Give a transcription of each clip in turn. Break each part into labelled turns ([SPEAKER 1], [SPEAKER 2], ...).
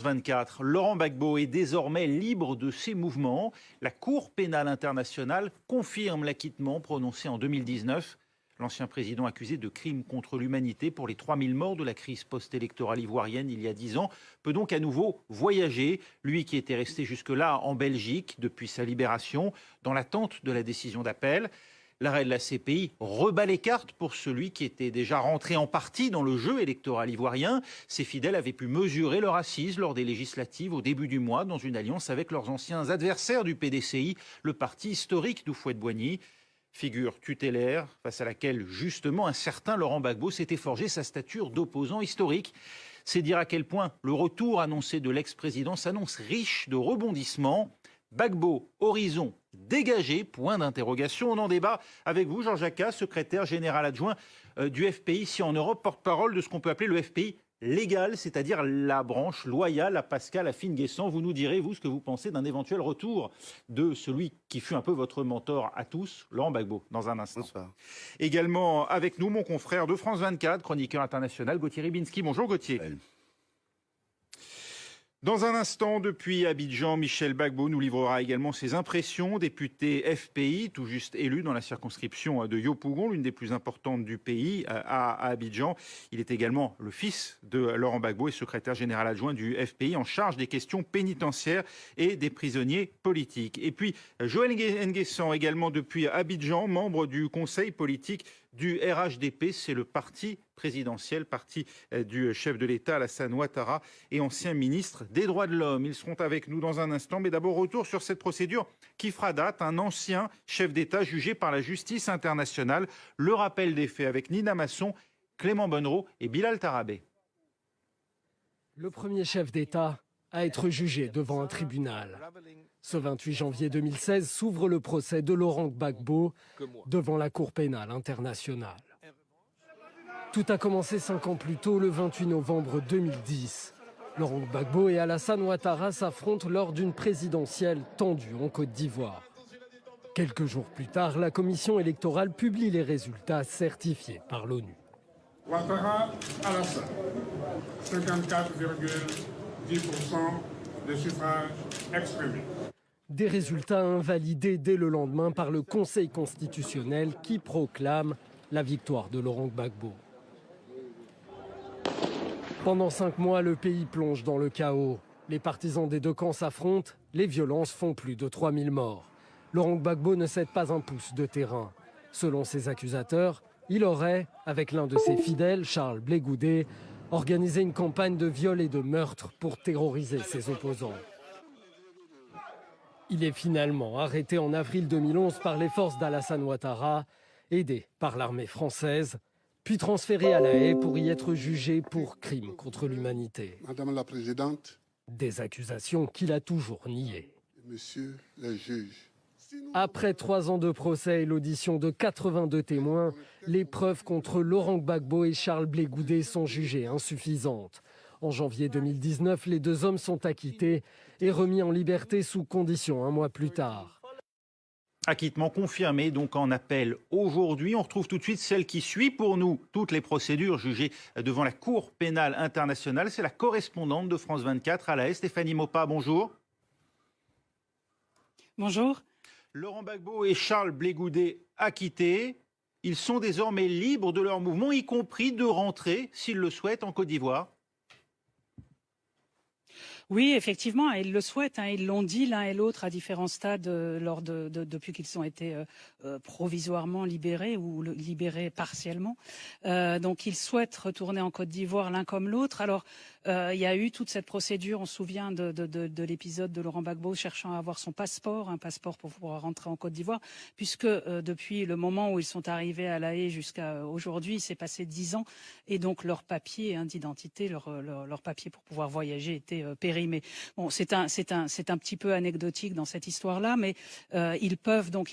[SPEAKER 1] 24. Laurent Gbagbo est désormais libre de ses mouvements. La Cour pénale internationale confirme l'acquittement prononcé en 2019. L'ancien président accusé de crimes contre l'humanité pour les 3000 morts de la crise post-électorale ivoirienne il y a 10 ans peut donc à nouveau voyager. Lui qui était resté jusque-là en Belgique depuis sa libération, dans l'attente de la décision d'appel. L'arrêt de la CPI rebat les cartes pour celui qui était déjà rentré en partie dans le jeu électoral ivoirien. Ses fidèles avaient pu mesurer leur assise lors des législatives au début du mois dans une alliance avec leurs anciens adversaires du PDCI, le parti historique d'Houphouët-Boigny. Figure tutélaire face à laquelle justement un certain Laurent Gbagbo s'était forgé sa stature d'opposant historique. C'est dire à quel point le retour annoncé de l'ex-président s'annonce riche de rebondissements. Gbagbo, horizon dégagé, point d'interrogation. On en débat avec vous, Georges Jacquat, secrétaire général adjoint du FPI, ici en Europe, porte-parole de ce qu'on peut appeler le FPI légal, c'est-à-dire la branche loyale à Pascal Afine-Guessant. Vous nous direz, vous, ce que vous pensez d'un éventuel retour de celui qui fut un peu votre mentor à tous, Laurent Gbagbo, dans un instant. Bonsoir. Également avec nous, mon confrère de France 24, chroniqueur international, Gauthier Ribinski. Bonjour Gauthier. Ouais. Dans un instant, depuis Abidjan, Michel Gbagbo nous livrera également ses impressions. Député FPI, tout juste élu dans la circonscription de Yopougon, l'une des plus importantes du pays, à Abidjan. Il est également le fils de Laurent Gbagbo et secrétaire général adjoint du FPI en charge des questions pénitentiaires et des prisonniers politiques. Et puis Joël Nguessan également depuis Abidjan, membre du conseil politique du RHDP, c'est le parti présidentiel, parti du chef de l'État Alassane Ouattara et ancien ministre des Droits de l'Homme. Ils seront avec nous dans un instant, mais d'abord retour sur cette procédure qui fera date. Un ancien chef d'État jugé par la justice internationale. Le rappel des faits avec Nina Masson, Clément Bonnereau et Bilal Tarabé.
[SPEAKER 2] Le premier chef d'État à être jugé devant un tribunal. Ce 28 janvier 2016 s'ouvre le procès de Laurent Gbagbo devant la Cour pénale internationale. Tout a commencé 5 ans plus tôt, le 28 novembre 2010. Laurent Gbagbo et Alassane Ouattara s'affrontent lors d'une présidentielle tendue en Côte d'Ivoire. Quelques jours plus tard, la commission électorale publie les résultats certifiés par l'ONU.
[SPEAKER 3] Ouattara Alassane, 54,10% des suffrages exprimés.
[SPEAKER 2] Des résultats invalidés dès le lendemain par le Conseil constitutionnel qui proclame la victoire de Laurent Gbagbo. Pendant 5 mois, le pays plonge dans le chaos. Les partisans des deux camps s'affrontent, les violences font plus de 3000 morts. Laurent Gbagbo ne cède pas un pouce de terrain. Selon ses accusateurs, il aurait, avec l'un de ses fidèles, Charles Blé Goudé, organisé une campagne de viol et de meurtre pour terroriser ses opposants. Il est finalement arrêté en avril 2011 par les forces d'Alassane Ouattara, aidé par l'armée française, puis transféré à La Haye pour y être jugé pour crimes contre l'humanité.
[SPEAKER 3] Madame la Présidente.
[SPEAKER 2] Des accusations qu'il a toujours niées.
[SPEAKER 3] Monsieur le juge.
[SPEAKER 2] Après 3 ans de procès et l'audition de 82 témoins, les preuves contre Laurent Gbagbo et Charles Blé Goudé sont jugées insuffisantes. En janvier 2019, les 2 hommes sont acquittés et remis en liberté sous condition 1 mois plus tard.
[SPEAKER 1] Acquittement confirmé donc en appel aujourd'hui. On retrouve tout de suite celle qui suit pour nous toutes les procédures jugées devant la Cour pénale internationale. C'est la correspondante de France 24 à La Haye, Stéphanie Maupas. Bonjour.
[SPEAKER 4] Bonjour.
[SPEAKER 1] Laurent Gbagbo et Charles Blé Goudé acquittés. Ils sont désormais libres de leur mouvement, y compris de rentrer, s'ils le souhaitent, en Côte d'Ivoire.
[SPEAKER 4] Oui, effectivement, ils le souhaitent. Ils l'ont dit l'un et l'autre à différents stades depuis qu'ils ont été provisoirement libérés ou libérés partiellement. Donc, ils souhaitent retourner en Côte d'Ivoire l'un comme l'autre. Alors, il y a eu toute cette procédure. On se souvient de l'épisode de Laurent Gbagbo cherchant à avoir son passeport, un passeport pour pouvoir rentrer en Côte d'Ivoire, puisque depuis le moment où ils sont arrivés à La Haye jusqu'à aujourd'hui, il s'est passé 10 ans, et donc leur papier d'identité, leur papier pour pouvoir voyager était périmé. Bon, c'est un petit peu anecdotique dans cette histoire-là, mais ils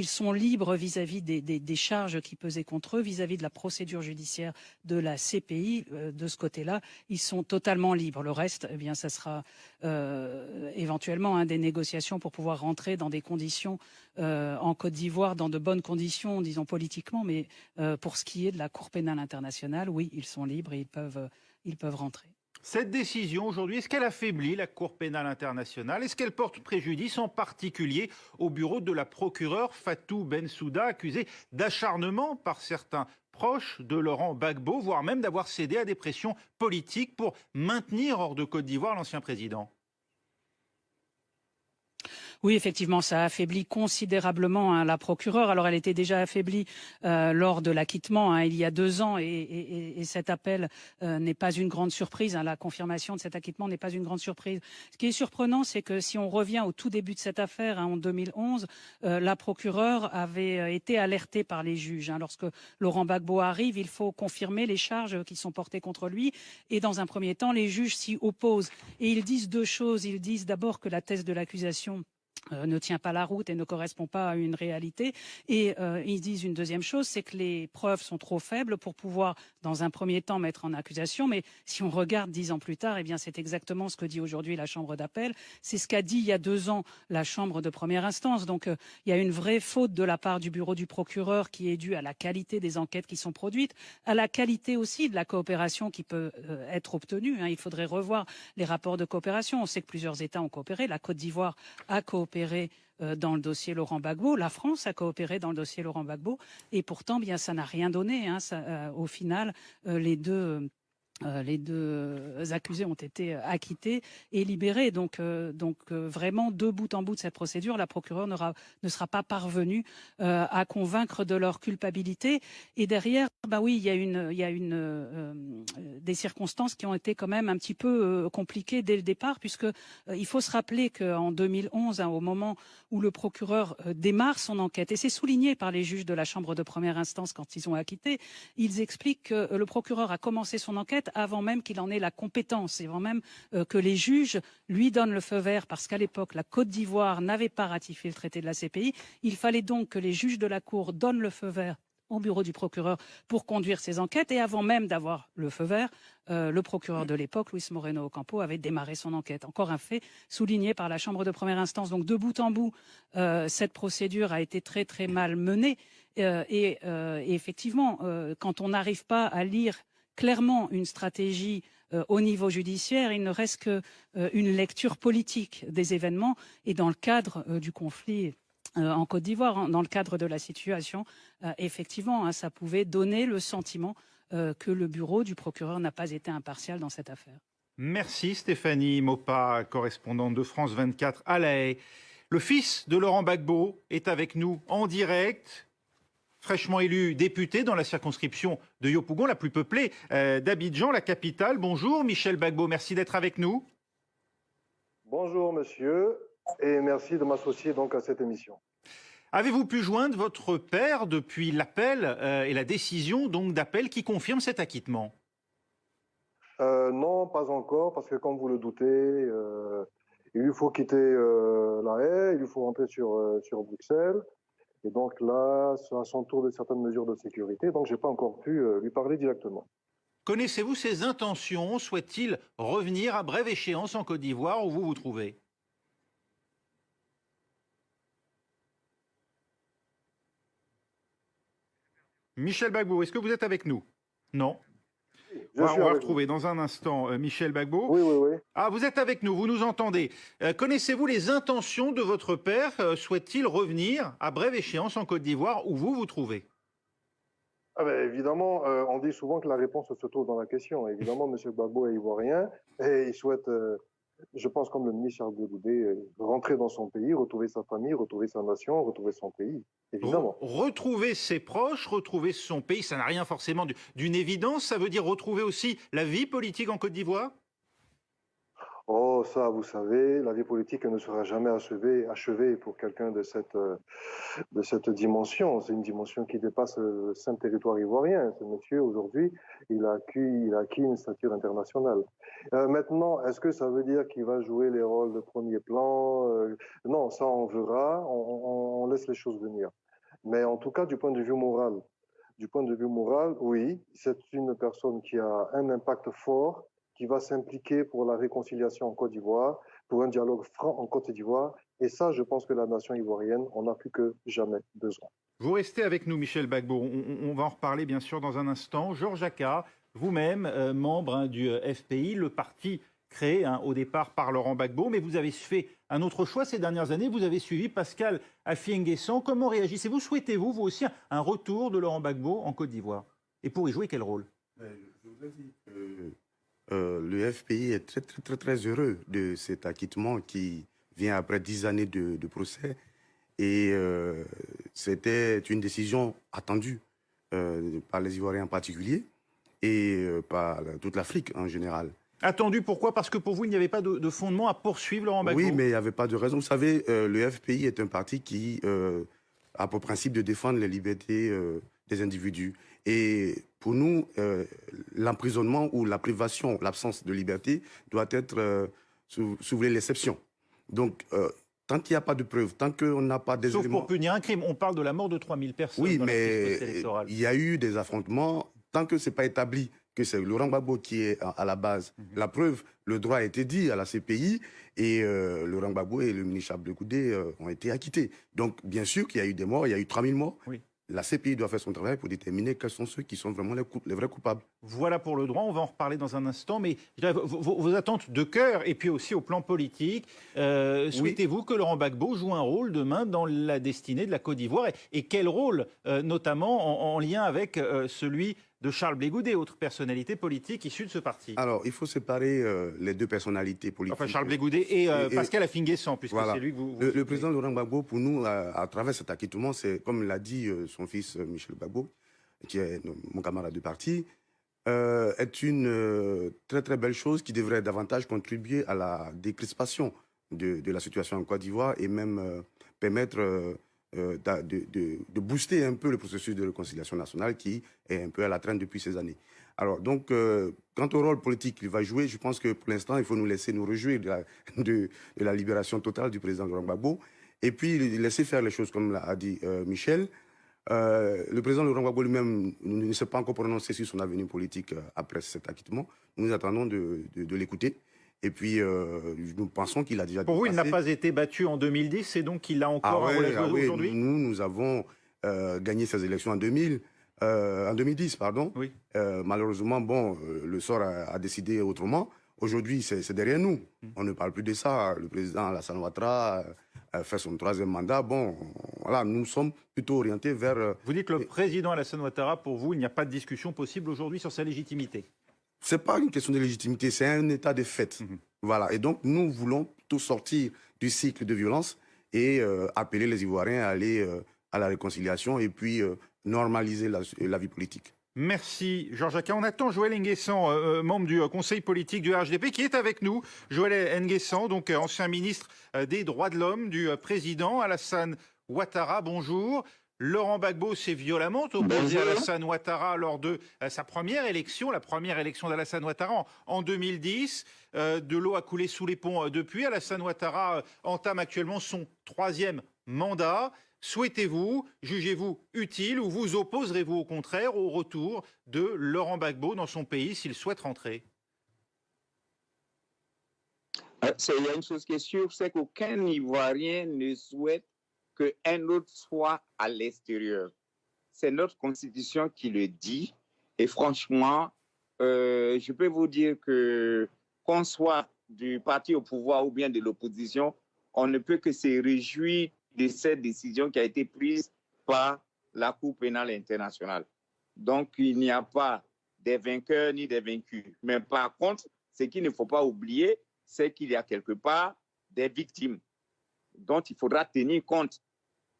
[SPEAKER 4] sont libres vis-à-vis des charges qui pesaient contre eux, vis-à-vis de la procédure judiciaire de la CPI. De ce côté-là, ils sont totalement libres. Le reste, eh bien, ça sera éventuellement des négociations pour pouvoir rentrer dans des conditions en Côte d'Ivoire, dans de bonnes conditions, disons politiquement, mais pour ce qui est de la Cour pénale internationale, oui, ils sont libres et ils peuvent rentrer.
[SPEAKER 1] Cette décision aujourd'hui, est-ce qu'elle affaiblit la Cour pénale internationale? Est-ce qu'elle porte préjudice en particulier au bureau de la procureure Fatou Bensouda, accusée d'acharnement par certains proches de Laurent Gbagbo, voire même d'avoir cédé à des pressions politiques pour maintenir hors de Côte d'Ivoire l'ancien président?
[SPEAKER 4] Oui, effectivement, ça affaiblit considérablement la procureure. Alors, elle était déjà affaiblie lors de l'acquittement il y a 2 ans et cet appel n'est pas une grande surprise. La confirmation de cet acquittement n'est pas une grande surprise. Ce qui est surprenant, c'est que si on revient au tout début de cette affaire, en 2011, la procureure avait été alertée par les juges. Lorsque Laurent Gbagbo arrive, il faut confirmer les charges qui sont portées contre lui. Et dans un premier temps, les juges s'y opposent. Et ils disent 2 choses. Ils disent d'abord que la thèse de l'accusation ne tient pas la route et ne correspond pas à une réalité. Et ils disent une deuxième chose, c'est que les preuves sont trop faibles pour pouvoir, dans un premier temps, mettre en accusation. Mais si on regarde 10 ans plus tard, eh bien, c'est exactement ce que dit aujourd'hui la Chambre d'appel. C'est ce qu'a dit il y a 2 ans la Chambre de première instance. Donc, il y a une vraie faute de la part du bureau du procureur qui est due à la qualité des enquêtes qui sont produites, à la qualité aussi de la coopération qui peut être obtenue. Il faudrait revoir les rapports de coopération. On sait que plusieurs États ont coopéré. La Côte d'Ivoire a coopéré dans le dossier Laurent Gbagbo. La France a coopéré dans le dossier Laurent Gbagbo. Et pourtant, bien, ça n'a rien donné. Au final, les deux accusés ont été acquittés et libérés. Donc, vraiment, de bout en bout de cette procédure, la procureure ne sera pas parvenue à convaincre de leur culpabilité. Et derrière, oui, il y a des circonstances qui ont été quand même un petit peu compliquées dès le départ, puisque il faut se rappeler qu'en 2011, au moment où le procureur démarre son enquête, et c'est souligné par les juges de la Chambre de première instance quand ils ont acquitté, ils expliquent que le procureur a commencé son enquête avant même qu'il en ait la compétence, et avant même que les juges lui donnent le feu vert, parce qu'à l'époque, la Côte d'Ivoire n'avait pas ratifié le traité de la CPI. Il fallait donc que les juges de la Cour donnent le feu vert au bureau du procureur pour conduire ces enquêtes. Et avant même d'avoir le feu vert, le procureur de l'époque, Luis Moreno Ocampo, avait démarré son enquête. Encore un fait souligné par la Chambre de première instance. Donc de bout en bout, cette procédure a été très très mal menée. Et effectivement, quand on n'arrive pas à lire clairement une stratégie au niveau judiciaire, il ne reste qu'une lecture politique des événements. Et dans le cadre du conflit en Côte d'Ivoire, dans le cadre de la situation, effectivement, ça pouvait donner le sentiment que le bureau du procureur n'a pas été impartial dans cette affaire.
[SPEAKER 1] Merci Stéphanie Mopa, correspondante de France 24 à La Haye. Le fils de Laurent Gbagbo est avec nous en direct, fraîchement élu député dans la circonscription de Yopougon, la plus peuplée d'Abidjan, la capitale. Bonjour Michel Gbagbo, merci d'être avec nous.
[SPEAKER 5] Bonjour monsieur, et merci de m'associer donc à cette émission.
[SPEAKER 1] Avez-vous pu joindre votre père depuis l'appel et la décision donc d'appel qui confirme cet acquittement?
[SPEAKER 5] Non, pas encore, parce que comme vous le doutez, il lui faut quitter La Haye, il lui faut rentrer sur Bruxelles. Et donc là, c'est à son tour de certaines mesures de sécurité, donc je n'ai pas encore pu lui parler directement.
[SPEAKER 1] Connaissez-vous ses intentions? Souhaite-t-il revenir à brève échéance en Côte d'Ivoire où vous vous trouvez? Michel Gbagbo, est-ce que vous êtes avec nous? Non. On va retrouver dans un instant Michel Gbagbo.
[SPEAKER 5] Oui, oui, oui.
[SPEAKER 1] Ah, vous êtes avec nous, vous nous entendez. Connaissez-vous les intentions de votre père? Souhaite-t-il revenir à brève échéance en Côte d'Ivoire où vous vous trouvez?
[SPEAKER 5] Évidemment, on dit souvent que la réponse se trouve dans la question. Évidemment, M. Gbagbo est ivoirien et il souhaite, je pense comme le ministre Charles Goudé, rentrer dans son pays, retrouver sa famille, retrouver sa nation, retrouver son pays. Évidemment.
[SPEAKER 1] Retrouver ses proches, retrouver son pays, ça n'a rien forcément d'une évidence. Ça veut dire retrouver aussi la vie politique en Côte d'Ivoire?
[SPEAKER 5] Oh, ça, vous savez, la vie politique ne sera jamais achevée pour quelqu'un de cette dimension. C'est une dimension qui dépasse le simple territoire ivoirien. Ce monsieur, aujourd'hui, il a acquis une stature internationale. Maintenant, est-ce que ça veut dire qu'il va jouer les rôles de premier plan? Non, ça, on verra. On laisse les choses venir. Mais en tout cas, du point de vue moral, oui, c'est une personne qui a un impact fort, qui va s'impliquer pour la réconciliation en Côte d'Ivoire, pour un dialogue franc en Côte d'Ivoire. Et ça, je pense que la nation ivoirienne en a plus que jamais besoin.
[SPEAKER 1] Vous restez avec nous, Michel Gbagbo. On va en reparler, bien sûr, dans un instant. Georges Jacquat, vous-même, membre du FPI, le parti créé au départ par Laurent Gbagbo, mais vous avez fait un autre choix ces dernières années, vous avez suivi Pascal Affi-N'Guessan. Comment réagissez-vous? Souhaitez-vous, vous aussi, un retour de Laurent Gbagbo en Côte d'Ivoire? Et pour y jouer, quel rôle?
[SPEAKER 6] Je voudrais dire que le FPI est très heureux de cet acquittement qui vient après 10 années de procès. Et c'était une décision attendue par les Ivoiriens en particulier et par toute l'Afrique en général.
[SPEAKER 1] Attendu, pourquoi? Parce que pour vous, il n'y avait pas de fondement à poursuivre Laurent Gbagbo?
[SPEAKER 6] Oui, mais il n'y avait pas de raison. Vous savez, le FPI est un parti qui a pour principe de défendre les libertés des individus. Et pour nous, l'emprisonnement ou la privation, l'absence de liberté doit être sous l'exception. Donc, tant qu'il n'y a pas de preuves, tant qu'on n'a pas des
[SPEAKER 1] Sauf
[SPEAKER 6] éléments...
[SPEAKER 1] pour punir un crime. On parle de la mort de 3000 personnes
[SPEAKER 6] Oui,
[SPEAKER 1] dans la
[SPEAKER 6] mais
[SPEAKER 1] électorale.
[SPEAKER 6] il y a eu des affrontements. Tant que ce n'est pas établi que c'est Laurent Gbagbo qui est à la base, la preuve, le droit a été dit à la CPI et Laurent Gbagbo et le ministre Charles Blegoudé ont été acquittés. Donc, bien sûr qu'il y a eu des morts, il y a eu 3000 morts.
[SPEAKER 1] Oui.
[SPEAKER 6] La CPI doit faire son travail pour déterminer quels sont ceux qui sont vraiment les vrais coupables.
[SPEAKER 1] Voilà pour le droit, on va en reparler dans un instant, mais je dirais, vos attentes de cœur et puis aussi au plan politique, souhaitez-vous que Laurent Gbagbo joue un rôle demain dans la destinée de la Côte d'Ivoire et quel rôle, notamment en lien avec celui de Charles Blegoudé, autre personnalité politique issue de ce parti?
[SPEAKER 6] Alors, il faut séparer les deux personnalités politiques.
[SPEAKER 1] Enfin, Charles Blegoudé et Pascal Affi-N'Guessan, puisque
[SPEAKER 6] voilà.
[SPEAKER 1] c'est lui que vous...
[SPEAKER 6] Le président Laurent Gbagbo, pour nous, à travers cet acquittement, c'est, comme l'a dit son fils Michel Gbagbo, qui est mon camarade de parti, est une très belle chose qui devrait davantage contribuer à la décrispation de la situation en Côte d'Ivoire et même permettre de booster un peu le processus de réconciliation nationale qui est un peu à la traîne depuis ces années. Alors, donc, quant au rôle politique qu'il va jouer, je pense que pour l'instant, il faut nous laisser nous réjouir de la libération totale du président Laurent Gbagbo et puis laisser faire les choses comme l'a dit Michel. Le président Laurent Gbagbo lui-même ne s'est pas encore prononcé sur son avenir politique après cet acquittement. Nous attendons de l'écouter. Et puis, nous pensons qu'il a déjà...
[SPEAKER 1] Pour vous, il n'a pas été battu en 2010, c'est donc qu'il a encore un rôle à jouer aujourd'hui?
[SPEAKER 6] Nous avons gagné ces élections en 2010, pardon.
[SPEAKER 1] Oui.
[SPEAKER 6] Malheureusement, bon, le sort a décidé autrement. Aujourd'hui, c'est derrière nous. On ne parle plus de ça. Le président Alassane Ouattara fait son 3e mandat. Bon, voilà, nous sommes plutôt orientés vers...
[SPEAKER 1] Vous dites que le président Alassane Ouattara, pour vous, il n'y a pas de discussion possible aujourd'hui sur sa légitimité?
[SPEAKER 6] C'est pas une question de légitimité, c'est un état de fait. Voilà. Et donc, nous voulons plutôt sortir du cycle de violence et appeler les Ivoiriens à aller à la réconciliation et puis normaliser la vie politique.
[SPEAKER 1] Merci, Georges Jacquin. On attend Joël N'Guessan, membre du conseil politique du RHDP, qui est avec nous. Joël N'Guessan, donc ancien ministre des Droits de l'Homme du président Alassane Ouattara. Bonjour. Laurent Gbagbo s'est violemment opposé à Alassane Ouattara lors de sa première élection, la première élection d'Alassane Ouattara en 2010. De l'eau a coulé sous les ponts depuis. Alassane Ouattara entame actuellement son 3e mandat. Souhaitez-vous, jugez-vous utile ou vous opposerez-vous au contraire au retour de Laurent Gbagbo dans son pays s'il souhaite rentrer?
[SPEAKER 7] Il y a une chose qui est sûre, c'est qu'aucun Ivoirien ne souhaite qu'un autre soit à l'extérieur. C'est notre constitution qui le dit. Et franchement, je peux vous dire que qu'on soit du parti au pouvoir ou bien de l'opposition, on ne peut que se réjouir de cette décision qui a été prise par la Cour pénale internationale. Donc, il n'y a pas des vainqueurs ni des vaincus. Mais par contre, ce qu'il ne faut pas oublier, c'est qu'il y a quelque part des victimes dont il faudra tenir compte.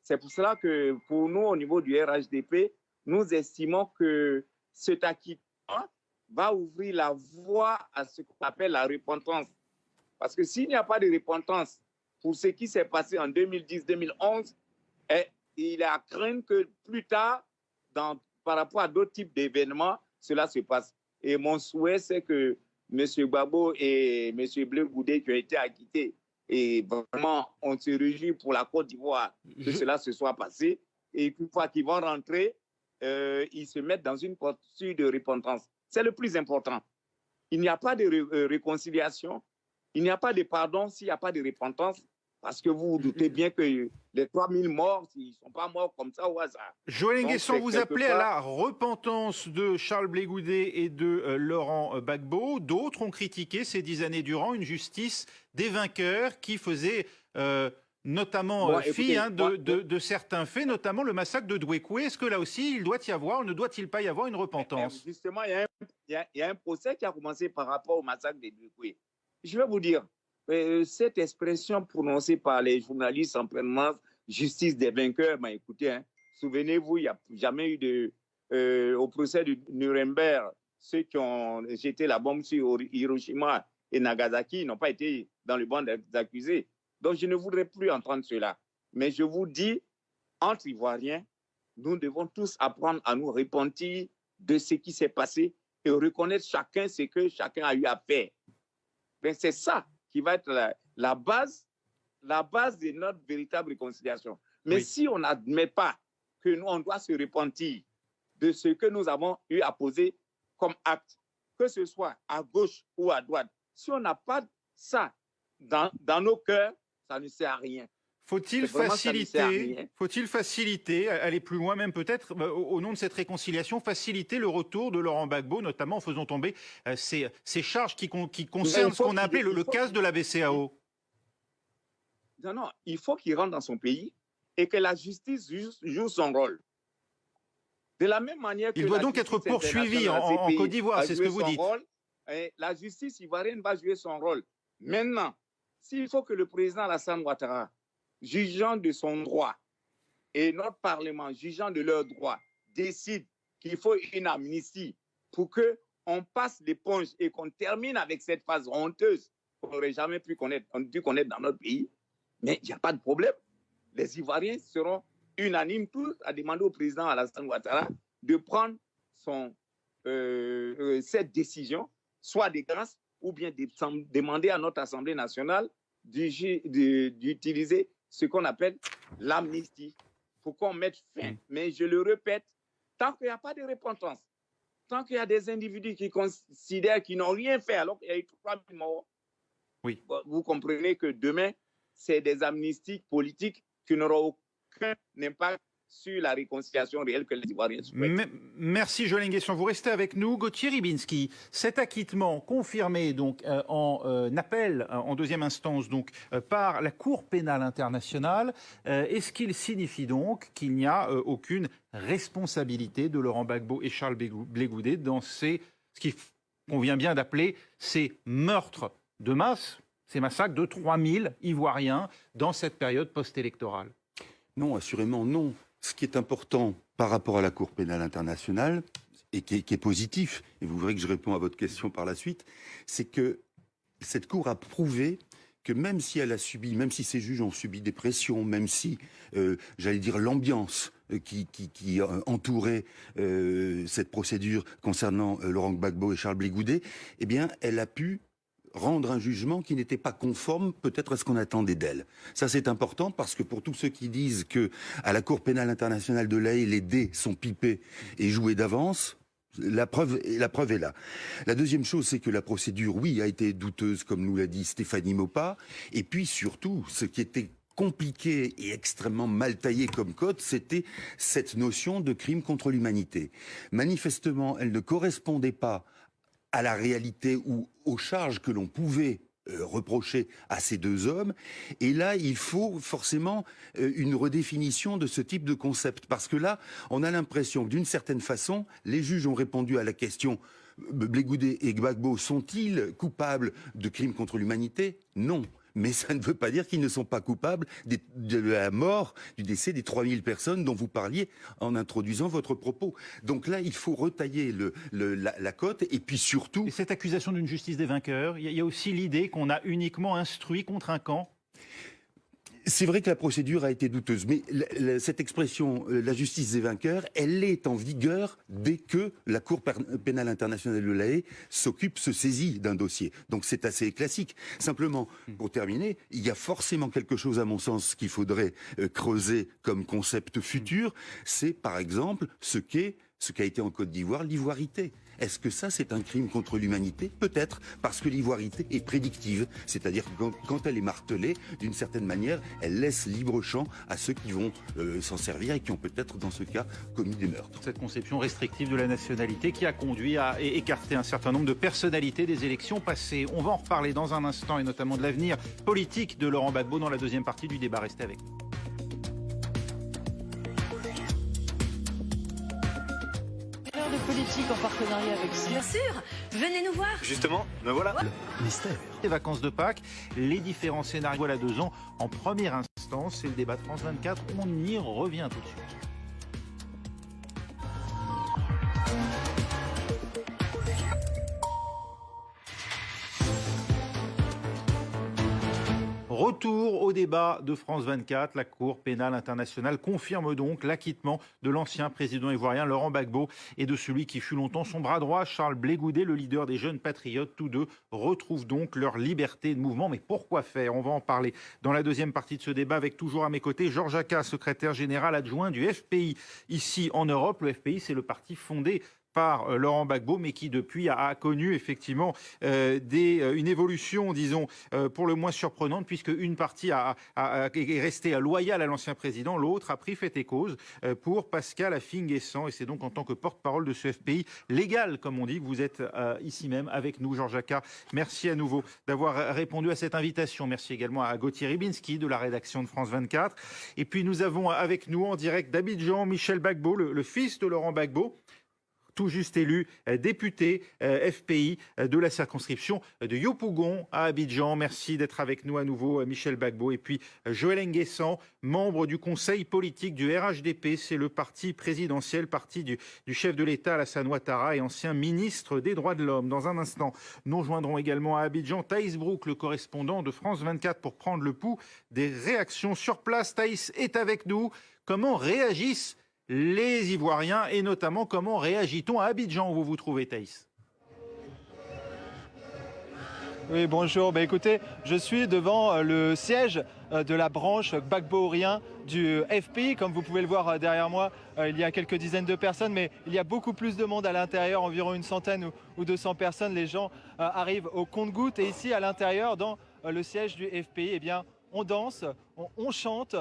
[SPEAKER 7] C'est pour cela que pour nous, au niveau du RHDP, nous estimons que cet acquittement va ouvrir la voie à ce qu'on appelle la repentance. Parce que s'il n'y a pas de repentance pour ce qui s'est passé en 2010-2011, il est à craindre que plus tard, par rapport à d'autres types d'événements, cela se passe. Et mon souhait, c'est que M. Gbagbo et M. Blegoudé qui ont été acquittés, et vraiment, on se réjouit pour la Côte d'Ivoire que cela se soit passé. Et une fois qu'ils vont rentrer, ils se mettent dans une posture de repentance. C'est le plus important. Il n'y a pas de réconciliation, il n'y a pas de pardon s'il n'y a pas de repentance, Parce que vous vous doutez bien que les 3000 morts, ils ne sont pas morts comme ça au hasard.
[SPEAKER 1] Joël Nguesson, vous appelez à
[SPEAKER 7] part...
[SPEAKER 1] la repentance de Charles Blé Goudet et de Laurent Gbagbo. D'autres ont critiqué ces 10 années durant une justice des vainqueurs qui faisait notamment fi de certains faits, notamment le massacre de Dwekwe. Est-ce que là aussi, il doit y avoir ou ne doit-il pas y avoir une repentance?
[SPEAKER 7] Justement, il y a un procès qui a commencé par rapport au massacre de Dwekwe. Je vais vous dire, cette expression prononcée par les journalistes en permanence, justice des vainqueurs, écoutez, hein, souvenez-vous, il n'y a jamais eu au procès de Nuremberg, ceux qui ont jeté la bombe sur Hiroshima et Nagasaki n'ont pas été dans le banc d'accusés. Donc, je ne voudrais plus entendre cela. Mais je vous dis, entre Ivoiriens, nous devons tous apprendre à nous repentir de ce qui s'est passé et reconnaître chacun ce que chacun a eu à faire. C'est ça qui va être la base de notre véritable réconciliation. Mais si on n'admet pas que nous, on doit se repentir de ce que nous avons eu à poser comme acte, que ce soit à gauche ou à droite, si on n'a pas ça dans nos cœurs, ça ne sert à rien.
[SPEAKER 1] Faut-il faciliter, aller plus loin même peut-être, au nom de cette réconciliation, faciliter le retour de Laurent Gbagbo, notamment en faisant tomber ces charges qui concernent ce qu'on a appelé le cas de la BCEAO?
[SPEAKER 7] Non, il faut qu'il rentre dans son pays et que la justice joue son rôle. De la même manière que
[SPEAKER 1] il doit donc être poursuivi en Côte d'Ivoire, c'est ce que vous dites.
[SPEAKER 7] La justice ivoirienne va jouer son rôle. Maintenant, s'il faut que le président Alassane Ouattara, jugeant de son droit, et notre Parlement, jugeant de leur droit, décide qu'il faut une amnistie pour qu'on passe l'éponge et qu'on termine avec cette phase honteuse qu'on n'aurait jamais pu connaître dans notre pays, mais il n'y a pas de problème. Les Ivoiriens seront unanimes tous à demander au président Alassane Ouattara de prendre cette décision, soit de grâce, ou bien demander à notre Assemblée nationale d'utiliser ce qu'on appelle l'amnistie pour qu'on mette fin. Mais je le répète, tant qu'il n'y a pas de repentance, tant qu'il y a des individus qui considèrent qu'ils n'ont rien fait alors qu'il y a eu 3000 morts, vous comprenez que demain, c'est des amnisties politiques qui n'auront aucun impact sur la réconciliation réelle que les Ivoiriens souhaitent.
[SPEAKER 1] Merci Joël Nguesson. Vous restez avec nous. Gauthier Ribinski, cet acquittement confirmé donc en appel en deuxième instance donc par la Cour pénale internationale, est-ce qu'il signifie donc qu'il n'y a aucune responsabilité de Laurent Gbagbo et Charles Blé Goudet dans ce qu'on vient bien d'appeler ces meurtres de masse, ces massacres de 3000 Ivoiriens dans cette période post-électorale?
[SPEAKER 8] Non, assurément non. Ce qui est important par rapport à la Cour pénale internationale, et qui est positif, et vous verrez que je réponds à votre question par la suite, c'est que cette Cour a prouvé que même si ces juges ont subi des pressions, même si, j'allais dire, l'ambiance qui entourait cette procédure concernant Laurent Gbagbo et Charles Blé Goudet, eh bien, elle a pu rendre un jugement qui n'était pas conforme peut-être à ce qu'on attendait d'elle. Ça, c'est important parce que pour tous ceux qui disent que à la Cour pénale internationale de La Haye, les dés sont pipés et joués d'avance, la preuve est là. La deuxième chose, c'est que la procédure, oui, a été douteuse, comme nous l'a dit Stéphanie Maupas, et puis surtout, ce qui était compliqué et extrêmement mal taillé comme code, c'était cette notion de crime contre l'humanité. Manifestement, elle ne correspondait pas à la réalité ou aux charges que l'on pouvait reprocher à ces deux hommes. Et là, il faut forcément une redéfinition de ce type de concept. Parce que là, on a l'impression que d'une certaine façon, les juges ont répondu à la question Blé Goudet et Gbagbo sont-ils coupables de crimes contre l'humanité? Non. Mais ça ne veut pas dire qu'ils ne sont pas coupables de la mort, du décès des 3000 personnes dont vous parliez en introduisant votre propos. Donc là, il faut retailler la cote et puis surtout...
[SPEAKER 1] Et cette accusation d'une justice des vainqueurs, il y a aussi l'idée qu'on a uniquement instruit contre un camp.
[SPEAKER 8] C'est vrai que la procédure a été douteuse, mais cette expression, la justice des vainqueurs, elle est en vigueur dès que la Cour pénale internationale de La Haye se saisit d'un dossier. Donc c'est assez classique. Simplement, pour terminer, il y a forcément quelque chose, à mon sens, qu'il faudrait creuser comme concept futur. C'est, par exemple, ce qu'a été en Côte d'Ivoire l'ivoirité. Est-ce que ça, c'est un crime contre l'humanité? Peut-être, parce que l'ivoirité est prédictive. C'est-à-dire que quand elle est martelée, d'une certaine manière, elle laisse libre champ à ceux qui vont s'en servir et qui ont peut-être, dans ce cas, commis des meurtres.
[SPEAKER 1] Cette conception restrictive de la nationalité qui a conduit à écarter un certain nombre de personnalités des élections passées. On va en reparler dans un instant, et notamment de l'avenir politique de Laurent Gbagbo dans la deuxième partie du débat. Restez avec nous.
[SPEAKER 9] Politique en partenariat avec
[SPEAKER 10] Bien sûr, venez nous voir.
[SPEAKER 11] Justement, me voilà.
[SPEAKER 1] Le mystère. Les vacances de Pâques, les différents scénarios voilà 2 ans. En première instance, c'est le débat de France 24. On y revient tout de suite. Retour au débat de France 24. La Cour pénale internationale confirme donc l'acquittement de l'ancien président ivoirien Laurent Gbagbo et de celui qui fut longtemps son bras droit, Charles Blé Goudé, le leader des jeunes patriotes. Tous deux retrouvent donc leur liberté de mouvement. Mais pourquoi faire? On va en parler dans la deuxième partie de ce débat avec toujours à mes côtés Georges Aka, secrétaire général adjoint du FPI ici en Europe. Le FPI, c'est le parti fondé par Laurent Gbagbo, mais qui depuis a connu effectivement une évolution, disons, pour le moins surprenante, puisque une partie est restée loyale à l'ancien président, l'autre a pris fait et cause pour Pascal Affi-N'Guessan. Et c'est donc en tant que porte-parole de ce FPI légal, comme on dit, que vous êtes ici même avec nous, Georges Aka. Merci à nouveau d'avoir répondu à cette invitation. Merci également à Gauthier Ribinski de la rédaction de France 24. Et puis nous avons avec nous en direct d'Abidjan Michel Gbagbo, le fils de Laurent Gbagbo, tout juste élu député FPI de la circonscription de Yopougon à Abidjan. Merci d'être avec nous à nouveau, Michel Gbagbo. Et puis Joël N'Guessan, membre du conseil politique du RHDP, c'est le parti présidentiel, parti du chef de l'État Alassane Ouattara et ancien ministre des Droits de l'Homme. Dans un instant, nous rejoindrons également à Abidjan Thaïs Brook, le correspondant de France 24, pour prendre le pouls des réactions sur place. Thaïs est avec nous. Comment réagissent les Ivoiriens et notamment comment réagit-on à Abidjan où vous vous trouvez, Thaïs?
[SPEAKER 12] Oui, bonjour. Écoutez, je suis devant le siège de la branche gbagboorien du FPI. Comme vous pouvez le voir derrière moi, il y a quelques dizaines de personnes, mais il y a beaucoup plus de monde à l'intérieur, environ une centaine ou 200 personnes. Les gens arrivent au compte-gouttes et ici, à l'intérieur, dans le siège du FPI, eh bien, on danse, on chante,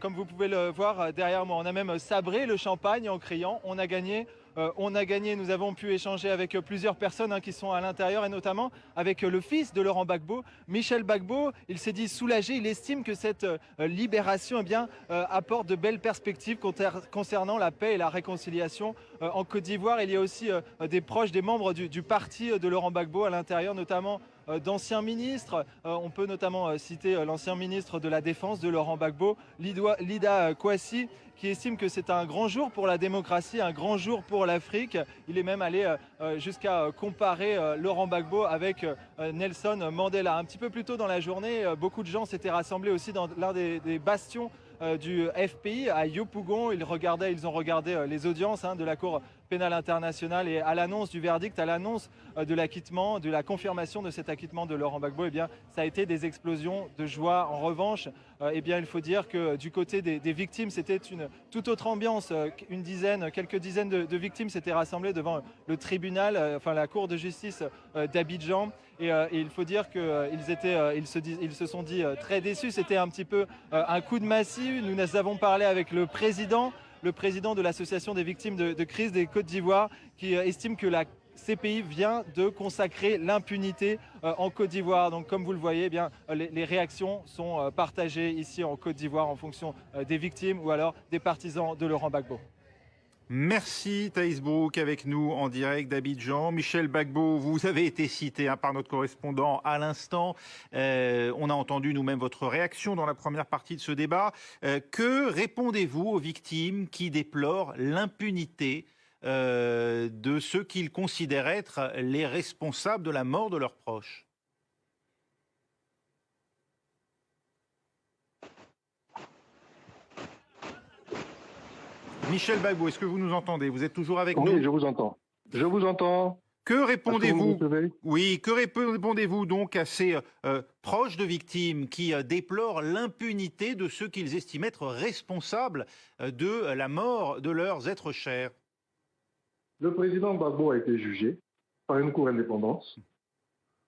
[SPEAKER 12] comme vous pouvez le voir derrière moi. On a même sabré le champagne en criant. On a gagné. Nous avons pu échanger avec plusieurs personnes qui sont à l'intérieur et notamment avec le fils de Laurent Gbagbo, Michel Gbagbo. Il s'est dit soulagé, il estime que cette libération apporte de belles perspectives concernant la paix et la réconciliation en Côte d'Ivoire. Il y a aussi des proches, des membres du parti de Laurent Gbagbo à l'intérieur, notamment d'anciens ministres. On peut notamment citer l'ancien ministre de la Défense de Laurent Gbagbo, Lida Kouassi, qui estime que c'est un grand jour pour la démocratie, un grand jour pour l'Afrique. Il est même allé jusqu'à comparer Laurent Gbagbo avec Nelson Mandela. Un petit peu plus tôt dans la journée, beaucoup de gens s'étaient rassemblés aussi dans l'un des bastions du FPI à Yopougon. Ils ont regardé les audiences de la Cour pénale internationale et à l'annonce du verdict, à l'annonce de l'acquittement, de la confirmation de cet acquittement de Laurent Gbagbo, eh bien, ça a été des explosions de joie. En revanche, eh bien, il faut dire que du côté des victimes, c'était une toute autre ambiance. Quelques dizaines de victimes s'étaient rassemblées devant le tribunal, la Cour de justice d'Abidjan. Et il faut dire qu'ils se sont dit très déçus. C'était un petit peu un coup de massue. Nous avons parlé avec le président de l'Association des victimes de crise des Côtes d'Ivoire, qui estime que la CPI vient de consacrer l'impunité en Côte d'Ivoire. Donc comme vous le voyez, eh bien, les réactions sont partagées ici en Côte d'Ivoire en fonction des victimes ou alors des partisans de Laurent Gbagbo.
[SPEAKER 1] Merci Thaïs Brook avec nous en direct d'Abidjan. Michel Gbagbo, vous avez été cité par notre correspondant à l'instant. On a entendu nous-mêmes votre réaction dans la première partie de ce débat. Que répondez-vous aux victimes qui déplorent l'impunité de ceux qu'ils considèrent être les responsables de la mort de leurs proches? Michel Gbagbo, est-ce que vous nous entendez? Vous êtes toujours avec nous?
[SPEAKER 5] Oui, je vous entends. Je vous entends.
[SPEAKER 1] Que répondez-vous? Oui, que répondez-vous donc à ces proches de victimes qui déplorent l'impunité de ceux qu'ils estiment être responsables de la mort de leurs êtres chers?
[SPEAKER 5] Le président Gbagbo a été jugé par une cour indépendante.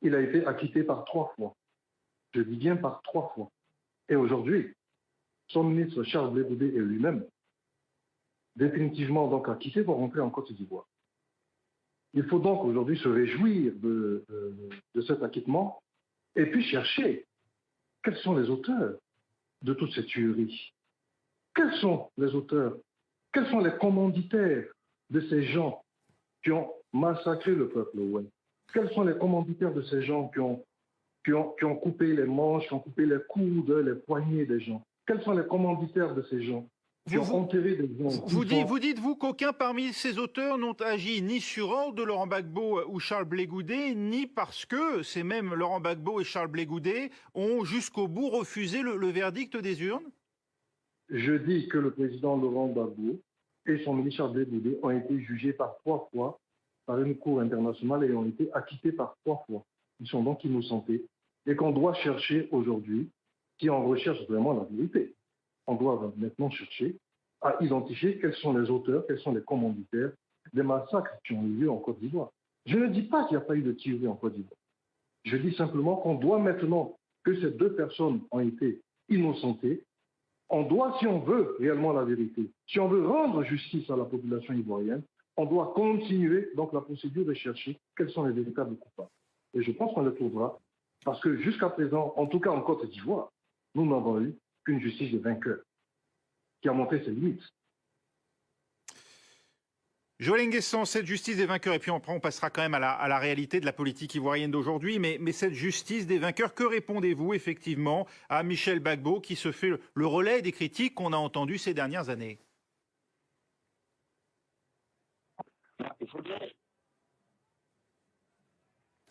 [SPEAKER 5] Il a été acquitté par 3 fois. Je dis bien par 3 fois. Et aujourd'hui, son ministre Charles Blé Goudé est lui-même définitivement donc acquitté pour rentrer en Côte d'Ivoire. Il faut donc aujourd'hui se réjouir de cet acquittement et puis chercher quels sont les auteurs de toutes ces tueries. Quels sont les auteurs? Quels sont les commanditaires de ces gens qui ont massacré le peuple ouest? Quels sont les commanditaires de ces gens qui ont coupé les manches, qui ont coupé les coudes, les poignets des gens? Quels sont les commanditaires de ces gens qui ont enterré des gens?
[SPEAKER 1] Vous dites-vous qu'aucun parmi ces auteurs n'ont agi ni sur ordre de Laurent Gbagbo ou Charles Blé Goudé, ni parce que c'est même Laurent Gbagbo et Charles Blé Goudé ont jusqu'au bout refusé le verdict des urnes?
[SPEAKER 5] Je dis que le président Laurent Gbagbo et son ministre Charles Blé Goudé ont été jugés par 3 fois par une cour internationale et ont été acquittés par 3 fois. Ils sont donc innocentés et qu'on doit chercher aujourd'hui, si on recherche vraiment la vérité, on doit maintenant chercher à identifier quels sont les auteurs, quels sont les commanditaires des massacres qui ont eu lieu en Côte d'Ivoire. Je ne dis pas qu'il n'y a pas eu de tuerie en Côte d'Ivoire. Je dis simplement qu'on doit maintenant que ces 2 personnes ont été innocentées. On doit, si on veut réellement la vérité, si on veut rendre justice à la population ivoirienne, on doit continuer donc la procédure de chercher quels sont les véritables coupables. Et je pense qu'on les trouvera, parce que jusqu'à présent, en tout cas en Côte d'Ivoire, nous n'avons eu qu'une justice de vainqueurs qui a montré ses limites.
[SPEAKER 1] Joël Nguessan, cette justice des vainqueurs, et puis après on passera quand même à la réalité de la politique ivoirienne d'aujourd'hui, mais cette justice des vainqueurs, que répondez-vous effectivement à Michel Gbagbo qui se fait le relais des critiques qu'on a entendues ces dernières années?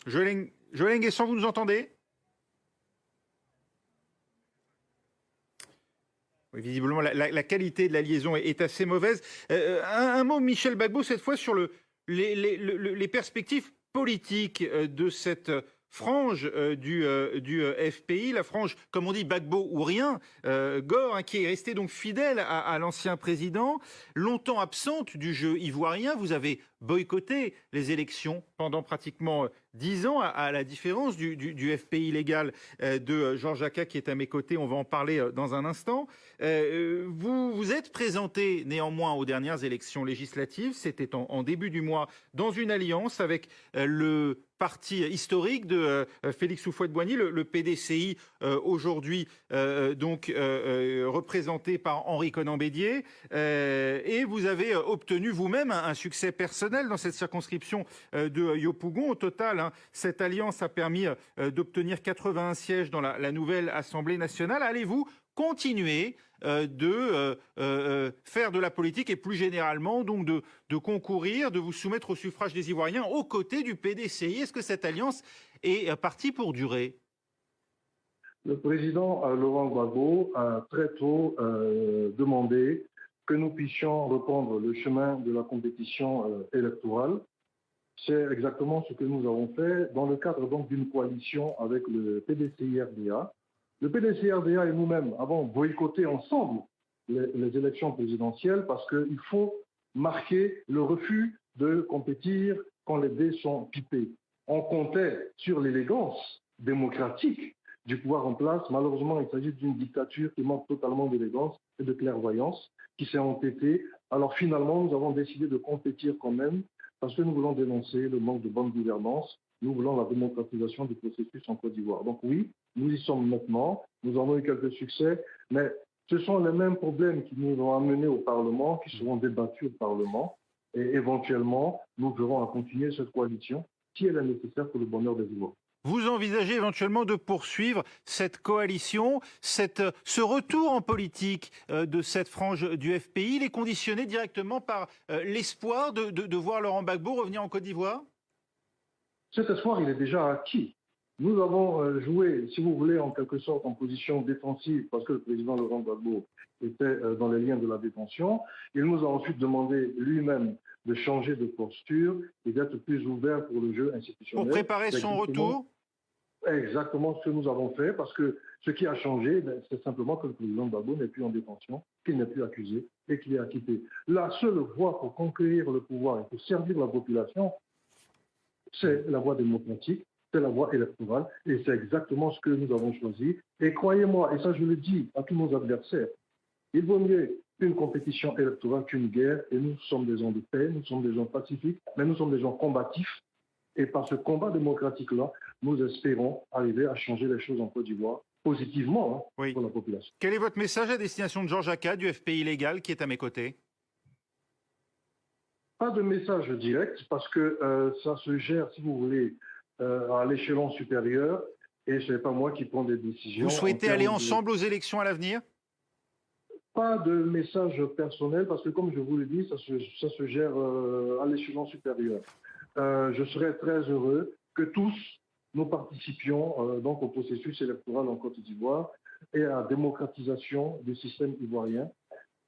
[SPEAKER 1] Joël Nguessan, vous nous entendez? Oui, visiblement, la qualité de la liaison est assez mauvaise. Un mot, Michel Gbagbo, cette fois sur les perspectives politiques de cette frange du FPI, la frange, comme on dit, Gbagbo ou rien, Gore, hein, qui est resté donc fidèle à l'ancien président, longtemps absente du jeu ivoirien. Vous avez boycotté les élections pendant pratiquement 10 ans, à la différence du FPI légal de Georges Jacqa, qui est à mes côtés. On va en parler dans un instant. Vous vous êtes présenté néanmoins aux dernières élections législatives. C'était en début du mois, dans une alliance avec le parti historique de Félix Houphouët-Boigny, le PDCI, aujourd'hui donc représenté par Henri Konan-Bédier. Et vous avez obtenu vous-même un succès personnel dans cette circonscription de Yopougon. Au total, hein, cette alliance a permis d'obtenir 81 sièges dans la nouvelle Assemblée nationale. Allez-vous continuer de faire de la politique et plus généralement donc de concourir, de vous soumettre au suffrage des Ivoiriens aux côtés du PDCI? Est-ce que cette alliance est partie pour durer?
[SPEAKER 5] Le président Laurent Gbagbo a très tôt demandé que nous puissions reprendre le chemin de la compétition électorale. C'est exactement ce que nous avons fait dans le cadre donc d'une coalition avec le PDCI-RDA. Le PDCI-RDA et nous-mêmes avons boycotté ensemble les élections présidentielles parce qu'il faut marquer le refus de compétir quand les dés sont pipés. On comptait sur l'élégance démocratique du pouvoir en place. Malheureusement, il s'agit d'une dictature qui manque totalement d'élégance et de clairvoyance, qui s'est entêtée. Alors finalement, nous avons décidé de compétir quand même parce que nous voulons dénoncer le manque de bonne gouvernance. Nous voulons la démocratisation du processus en Côte d'Ivoire. Donc oui, nous y sommes maintenant. Nous avons eu quelques succès, mais ce sont les mêmes problèmes qui nous ont amenés au Parlement, qui seront débattus au Parlement. Et éventuellement, nous verrons à continuer cette coalition si elle est nécessaire pour le bonheur des Ivoiriens.
[SPEAKER 1] Vous envisagez éventuellement de poursuivre cette coalition, ce retour en politique de cette frange du FPI, les conditionner directement par l'espoir de voir Laurent Gbagbo revenir en Côte d'Ivoire?
[SPEAKER 5] Cet espoir, il est déjà acquis. Nous avons joué, si vous voulez, en quelque sorte en position défensive parce que le président Laurent Gbagbo était dans les liens de la détention. Il nous a ensuite demandé lui-même de changer de posture et d'être plus ouvert pour le jeu institutionnel.
[SPEAKER 1] Pour préparer son retour?
[SPEAKER 5] exactement ce que nous avons fait, parce que ce qui a changé, c'est simplement que le président Gbagbo n'est plus en détention, qu'il n'est plus accusé et qu'il est acquitté. La seule voie pour conquérir le pouvoir et pour servir la population, c'est la voie démocratique, c'est la voie électorale, et c'est exactement ce que nous avons choisi. Et croyez-moi, et ça je le dis à tous nos adversaires, il vaut mieux une compétition électorale qu'une guerre, et nous sommes des gens de paix, nous sommes des gens pacifiques, mais nous sommes des gens combatifs, et par ce combat démocratique-là, nous espérons arriver à changer les choses en Côte d'Ivoire positivement pour la population.
[SPEAKER 1] Quel est votre message à destination de Georges Aka, du FPI légal, qui est à mes côtés?
[SPEAKER 5] Pas de message direct, parce que ça se gère, si vous voulez, à l'échelon supérieur, et ce n'est pas moi qui prends des décisions.
[SPEAKER 1] Vous souhaitez aller ensemble aux élections à l'avenir?
[SPEAKER 5] Pas de message personnel, parce que comme je vous l'ai dit, ça se gère à l'échelon supérieur. Je serais très heureux que tous nous participions donc au processus électoral en Côte d'Ivoire et à la démocratisation du système ivoirien,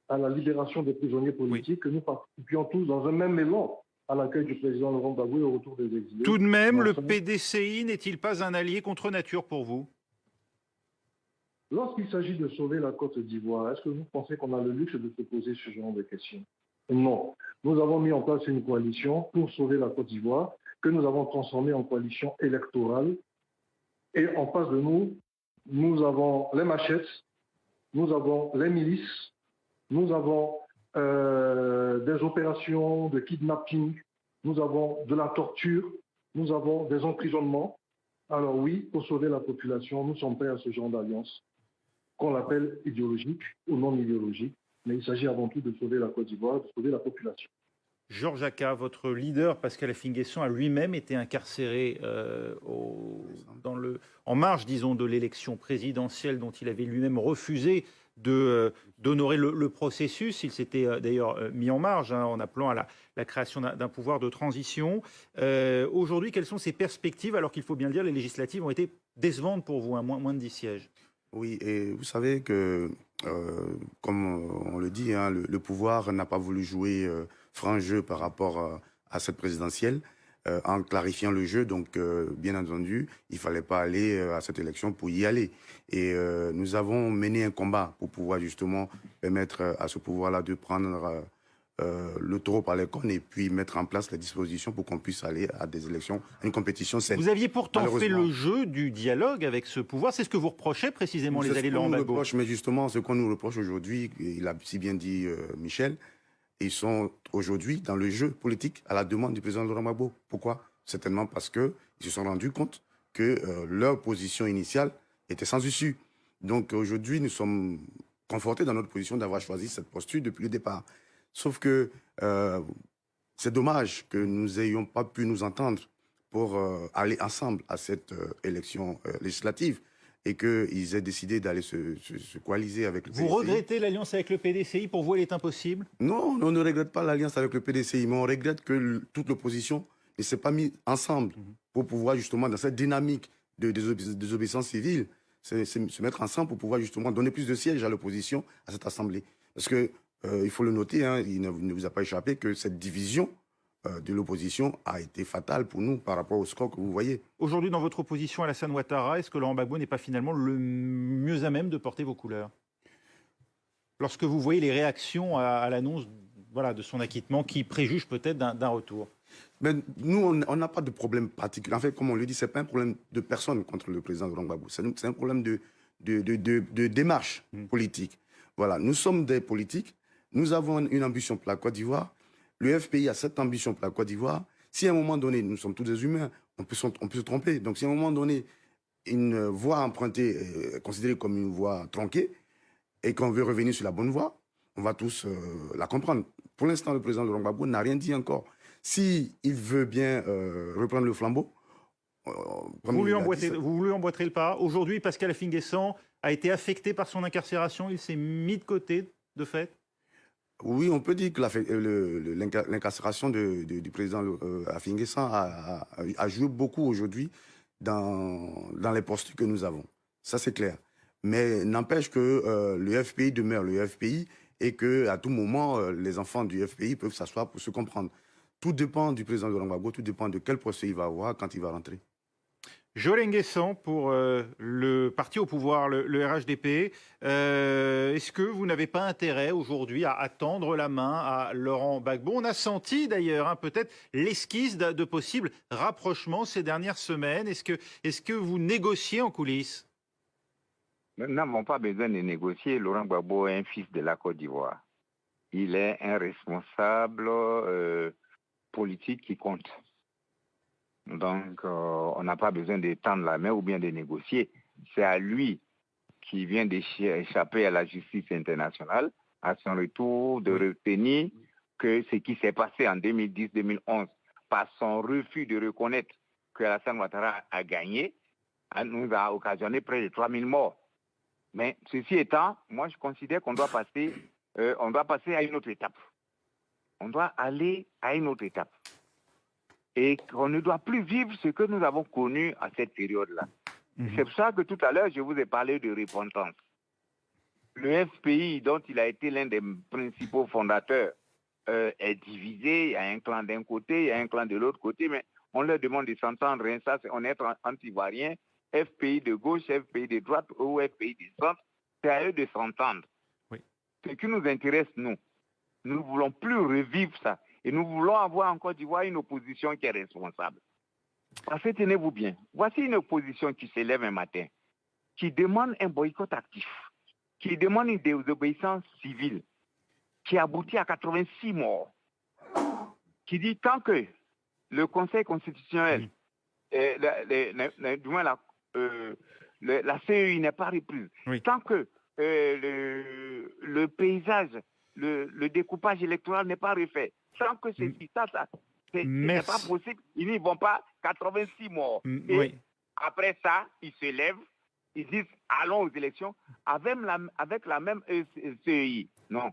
[SPEAKER 5] à la libération des prisonniers politiques, que nous participions tous dans un même élan à l'accueil du président Laurent Gbagbo et au retour des exilés.
[SPEAKER 1] Tout de même, le PDCI n'est-il pas un allié contre nature pour vous?
[SPEAKER 5] Lorsqu'il s'agit de sauver la Côte d'Ivoire, est-ce que vous pensez qu'on a le luxe de se poser ce genre de questions? Non. Nous avons mis en place une coalition pour sauver la Côte d'Ivoire, que nous avons transformée en coalition électorale. Et en face de nous, nous avons les machettes, nous avons les milices, nous avons des opérations de kidnapping, nous avons de la torture, nous avons des emprisonnements. Alors oui, pour sauver la population, nous sommes prêts à ce genre d'alliance, qu'on l'appelle idéologique ou non idéologique, mais il s'agit avant tout de sauver la Côte d'Ivoire, de sauver la population.
[SPEAKER 1] Georges Aka, votre leader, Pascal Affi-N'Guessan, a lui-même été incarcéré en marge, disons, de l'élection présidentielle dont il avait lui-même refusé d'honorer le processus. Il s'était d'ailleurs mis en marge en appelant à la création d'un pouvoir de transition. Aujourd'hui, quelles sont ses perspectives, alors qu'il faut bien le dire, les législatives ont été décevantes pour vous, moins de 10 sièges?
[SPEAKER 6] Oui, et vous savez que, comme on le dit, le pouvoir n'a pas voulu jouer franc jeu par rapport à cette présidentielle, en clarifiant le jeu. Donc, bien entendu, il ne fallait pas aller à cette élection pour y aller. Et nous avons mené un combat pour pouvoir justement permettre à ce pouvoir-là de prendre le taureau par les cornes et puis mettre en place les dispositions pour qu'on puisse aller à des élections, à une compétition saine.
[SPEAKER 1] Vous aviez pourtant fait le jeu du dialogue avec ce pouvoir. C'est ce que vous reprochez précisément les alliés de Laurent Gbagbo?
[SPEAKER 6] Mais justement, ce qu'on nous reproche aujourd'hui, il a si bien dit Michel, ils sont aujourd'hui dans le jeu politique à la demande du président Laurent Gbagbo. Pourquoi? Certainement parce qu'ils se sont rendus compte que leur position initiale était sans issue. Donc aujourd'hui, nous sommes confortés dans notre position d'avoir choisi cette posture depuis le départ. Sauf que c'est dommage que nous n'ayons pas pu nous entendre pour aller ensemble à cette élection législative et qu'ils aient décidé d'aller se coaliser avec le PDCI.
[SPEAKER 1] Vous regrettez l'alliance avec le PDCI? Pour vous, elle est impossible?
[SPEAKER 6] Non, on ne regrette pas l'alliance avec le PDCI, mais on regrette que toute l'opposition ne s'est pas mise ensemble pour pouvoir justement, dans cette dynamique de désobéissance civile, se mettre ensemble pour pouvoir justement donner plus de sièges à l'opposition, à cette Assemblée. Parce que il faut le noter, il ne vous a pas échappé que cette division de l'opposition a été fatale pour nous par rapport au score que vous voyez.
[SPEAKER 1] Aujourd'hui, dans votre opposition à Alassane Ouattara, est-ce que Laurent Gbagbo n'est pas finalement le mieux à même de porter vos couleurs? Lorsque vous voyez les réactions à l'annonce de son acquittement qui préjuge peut-être d'un retour.
[SPEAKER 6] Mais nous, on n'a pas de problème particulier. En fait, comme on le dit, ce n'est pas un problème de personne contre le président Laurent Gbagbo. C'est un problème de démarche politique. Voilà, nous sommes des politiques. Nous avons une ambition pour la Côte d'Ivoire. Le FPI a cette ambition pour la Côte d'Ivoire. Si à un moment donné, nous sommes tous des humains, on peut se tromper. Donc si à un moment donné, une voie empruntée est considérée comme une voie tronquée et qu'on veut revenir sur la bonne voie, on va tous la comprendre. Pour l'instant, le président Laurent Gbagbo n'a rien dit encore. S'il veut bien reprendre le flambeau...
[SPEAKER 1] Vous lui emboîterez le pas. Aujourd'hui, Pascal Affi-N'Guessan a été affecté par son incarcération. Il s'est mis de côté, de fait.
[SPEAKER 6] Oui, on peut dire que l'incarcération du président Affi-N'Guessan a joué beaucoup aujourd'hui dans les postures que nous avons. Ça, c'est clair. Mais n'empêche que le FPI demeure le FPI et qu'à tout moment, les enfants du FPI peuvent s'asseoir pour se comprendre. Tout dépend du président Laurent Gbagbo, tout dépend de quel procès il va avoir quand il va rentrer.
[SPEAKER 1] Joël Nguessan pour le parti au pouvoir, le RHDP. Est-ce que vous n'avez pas intérêt aujourd'hui à tendre la main à Laurent Gbagbo? On a senti d'ailleurs peut-être l'esquisse de possibles rapprochements ces dernières semaines. Est-ce que vous négociez en coulisses?
[SPEAKER 7] Nous n'avons pas besoin de négocier. Laurent Gbagbo est un fils de la Côte d'Ivoire. Il est un responsable politique qui compte. Donc, on n'a pas besoin de tendre la main ou bien de négocier. C'est à lui qui vient d'échapper à la justice internationale, à son retour, de retenir que ce qui s'est passé en 2010-2011, par son refus de reconnaître que Alassane Ouattara a gagné, nous a occasionné près de 3000 morts. Mais ceci étant, moi je considère qu'on doit passer à une autre étape. On doit aller à une autre étape. Et qu'on ne doit plus vivre ce que nous avons connu à cette période-là. C'est pour ça que tout à l'heure, je vous ai parlé de repentance. Le FPI, dont il a été l'un des principaux fondateurs, est divisé. Il y a un clan d'un côté, il y a un clan de l'autre côté, mais on leur demande de s'entendre. Ça, on est anti-ivoirien, FPI de gauche, FPI de droite ou FPI de centre. C'est à eux de s'entendre. Oui. Ce qui nous intéresse, nous ne voulons plus revivre ça. Et nous voulons avoir en Côte d'Ivoire une opposition qui est responsable. Parce que tenez-vous bien, voici une opposition qui se lève un matin, qui demande un boycott actif, qui demande une désobéissance civile, qui aboutit à 86 morts, qui dit tant que le Conseil constitutionnel, du moins la CEI n'est pas reprise, tant que le paysage, le découpage électoral n'est pas refait, sans que c'est pas possible, ils n'y vont pas, 86 morts. Et après ça, ils se lèvent, ils disent allons aux élections avec la même CEI. Non,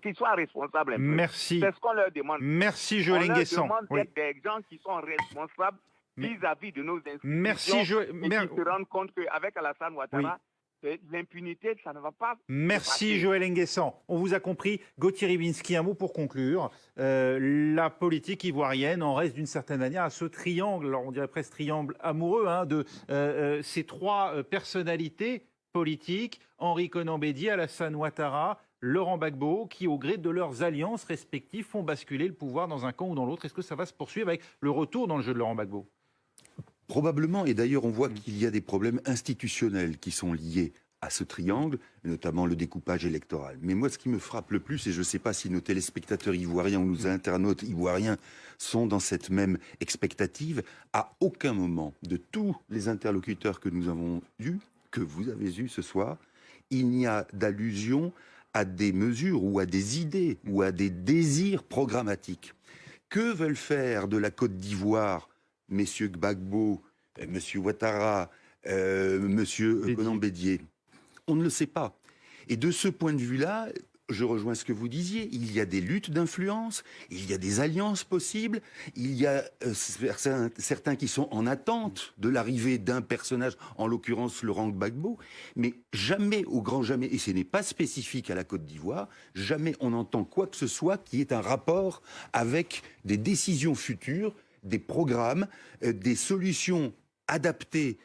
[SPEAKER 7] qu'ils soient responsables un peu.
[SPEAKER 1] Merci.
[SPEAKER 7] C'est ce qu'on leur demande.
[SPEAKER 1] Merci Joël Nguessan.
[SPEAKER 7] On leur demande d'être des gens qui sont responsables vis-à-vis de nos institutions et qui se rendent compte qu'avec Alassane Ouattara, l'impunité, ça ne va pas.
[SPEAKER 1] Merci Joël Nguessan. On vous a compris. Gauthier Rybinski, un mot pour conclure. La politique ivoirienne en reste d'une certaine manière à ce triangle, alors on dirait presque triangle amoureux, de ces trois personnalités politiques, Henri Konan Bédié, Alassane Ouattara, Laurent Gbagbo, qui au gré de leurs alliances respectives font basculer le pouvoir dans un camp ou dans l'autre. Est-ce que ça va se poursuivre avec le retour dans le jeu de Laurent Gbagbo ?
[SPEAKER 8] Probablement, et d'ailleurs on voit qu'il y a des problèmes institutionnels qui sont liés à ce triangle, notamment le découpage électoral. Mais moi, ce qui me frappe le plus, et je ne sais pas si nos téléspectateurs ivoiriens ou nos internautes ivoiriens sont dans cette même expectative, à aucun moment de tous les interlocuteurs que nous avons eus, que vous avez eus ce soir, il n'y a d'allusion à des mesures ou à des idées ou à des désirs programmatiques. Que veulent faire de la Côte d'Ivoire messieurs Gbagbo, monsieur Ouattara, monsieur Konan Bédié? On ne le sait pas. Et de ce point de vue-là, je rejoins ce que vous disiez, il y a des luttes d'influence, il y a des alliances possibles, il y a certains qui sont en attente de l'arrivée d'un personnage, en l'occurrence Laurent Gbagbo, mais jamais, au grand jamais, et ce n'est pas spécifique à la Côte d'Ivoire, jamais on entend quoi que ce soit qui ait un rapport avec des décisions futures, des programmes, des solutions adaptées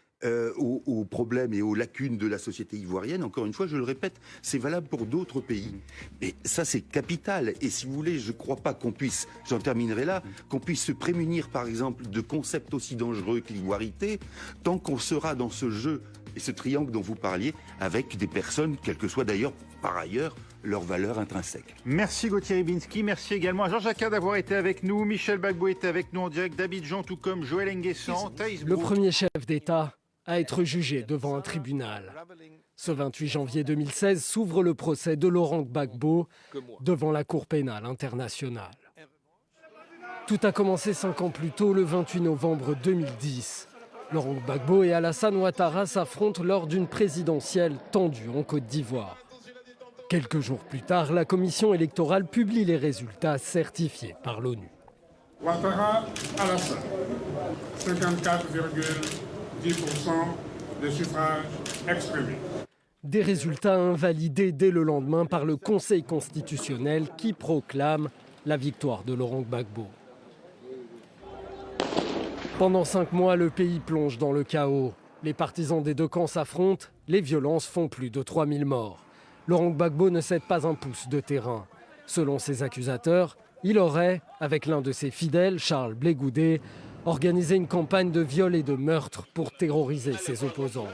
[SPEAKER 8] aux problèmes et aux lacunes de la société ivoirienne. Encore une fois, je le répète, c'est valable pour d'autres pays. Et ça, c'est capital. Et si vous voulez, je ne crois pas qu'on puisse, j'en terminerai là, qu'on puisse se prémunir, par exemple, de concepts aussi dangereux que l'ivoirité, tant qu'on sera dans ce jeu et ce triangle dont vous parliez, avec des personnes, quelles que soient d'ailleurs, par ailleurs, leur valeur intrinsèque.
[SPEAKER 1] Merci Gauthier Rybinski, merci également à Jean Jacquat d'avoir été avec nous. Michel Gbagbo était avec nous en direct d'Abidjan, tout comme Joël Nguessan.
[SPEAKER 2] Le premier chef d'État à être jugé devant un tribunal. Ce 28 janvier 2016 s'ouvre le procès de Laurent Gbagbo devant la Cour pénale internationale. Tout a commencé 5 ans plus tôt, le 28 novembre 2010. Laurent Gbagbo et Alassane Ouattara s'affrontent lors d'une présidentielle tendue en Côte d'Ivoire. Quelques jours plus tard, la commission électorale publie les résultats certifiés par l'ONU.
[SPEAKER 3] Ouattara, Alassane, 54,10% des suffrages exprimés.
[SPEAKER 2] Des résultats invalidés dès le lendemain par le Conseil constitutionnel qui proclame la victoire de Laurent Gbagbo. Pendant 5 mois, le pays plonge dans le chaos. Les partisans des deux camps s'affrontent, les violences font plus de 3000 morts. Laurent Gbagbo ne cède pas un pouce de terrain. Selon ses accusateurs, il aurait, avec l'un de ses fidèles, Charles Blé Goudé, organisé une campagne de viol et de meurtre pour terroriser ses opposants.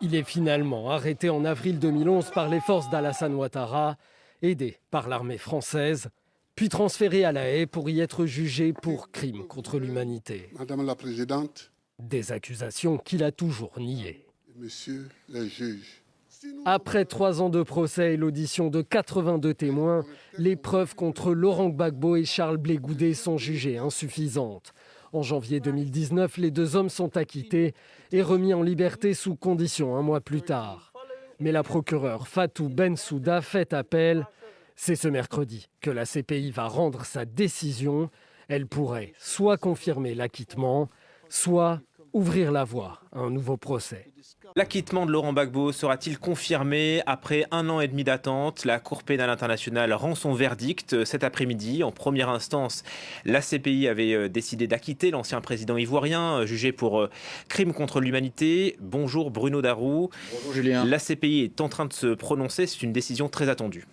[SPEAKER 2] Il est finalement arrêté en avril 2011 par les forces d'Alassane Ouattara, aidé par l'armée française, puis transféré à La Haye pour y être jugé pour crime contre l'humanité.
[SPEAKER 11] Madame la Présidente,
[SPEAKER 2] des accusations qu'il a toujours niées.
[SPEAKER 11] Monsieur le juge.
[SPEAKER 2] Après 3 ans de procès et l'audition de 82 témoins, les preuves contre Laurent Gbagbo et Charles Blé Goudé sont jugées insuffisantes. En janvier 2019, les 2 hommes sont acquittés et remis en liberté sous condition 1 mois plus tard. Mais la procureure Fatou Bensouda fait appel. C'est ce mercredi que la CPI va rendre sa décision. Elle pourrait soit confirmer l'acquittement, soit ouvrir la voie à un nouveau procès.
[SPEAKER 13] L'acquittement de Laurent Gbagbo sera-t-il confirmé après 1 an et demi d'attente? La Cour pénale internationale rend son verdict cet après-midi. En première instance, la CPI avait décidé d'acquitter l'ancien président ivoirien, jugé pour crime contre l'humanité. Bonjour Bruno Darou.
[SPEAKER 14] Bonjour Julien.
[SPEAKER 13] La CPI est en train de se prononcer, c'est une décision très attendue.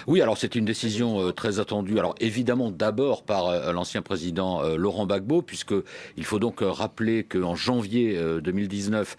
[SPEAKER 14] Oui, alors c'est une décision très attendue. Alors évidemment d'abord par l'ancien président Laurent Gbagbo, puisqu'il faut donc rappeler qu'en janvier 2019,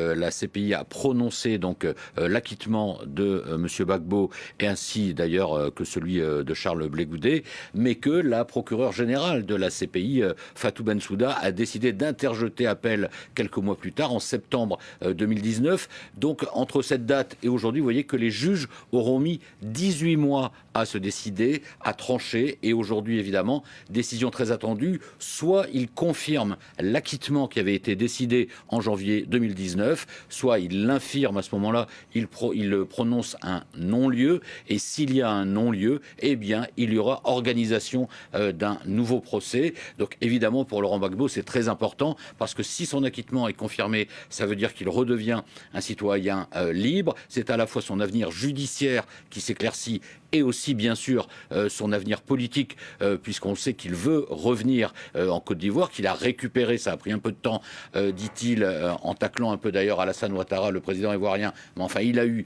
[SPEAKER 14] la CPI a prononcé donc l'acquittement de M. Gbagbo et ainsi d'ailleurs que celui de Charles Blé Goudé, mais que la procureure générale de la CPI, Fatou Bensouda, a décidé d'interjeter appel quelques mois plus tard, en septembre 2019. Donc entre cette date et aujourd'hui, vous voyez que les juges auront mis 18 mois à se décider, à trancher, et aujourd'hui évidemment, décision très attendue, soit il confirme l'acquittement qui avait été décidé en janvier 2019, soit il l'infirme à ce moment-là, il prononce un non-lieu, et s'il y a un non-lieu, eh bien il y aura organisation d'un nouveau procès. Donc évidemment pour Laurent Gbagbo c'est très important, parce que si son acquittement est confirmé, ça veut dire qu'il redevient un citoyen libre, c'est à la fois son avenir judiciaire qui s'éclaircit, et aussi bien sûr son avenir politique, puisqu'on sait qu'il veut revenir en Côte d'Ivoire, qu'il a récupéré, ça a pris un peu de temps, dit-il, en taclant un peu d'ailleurs Alassane Ouattara, le président ivoirien, mais enfin il a eu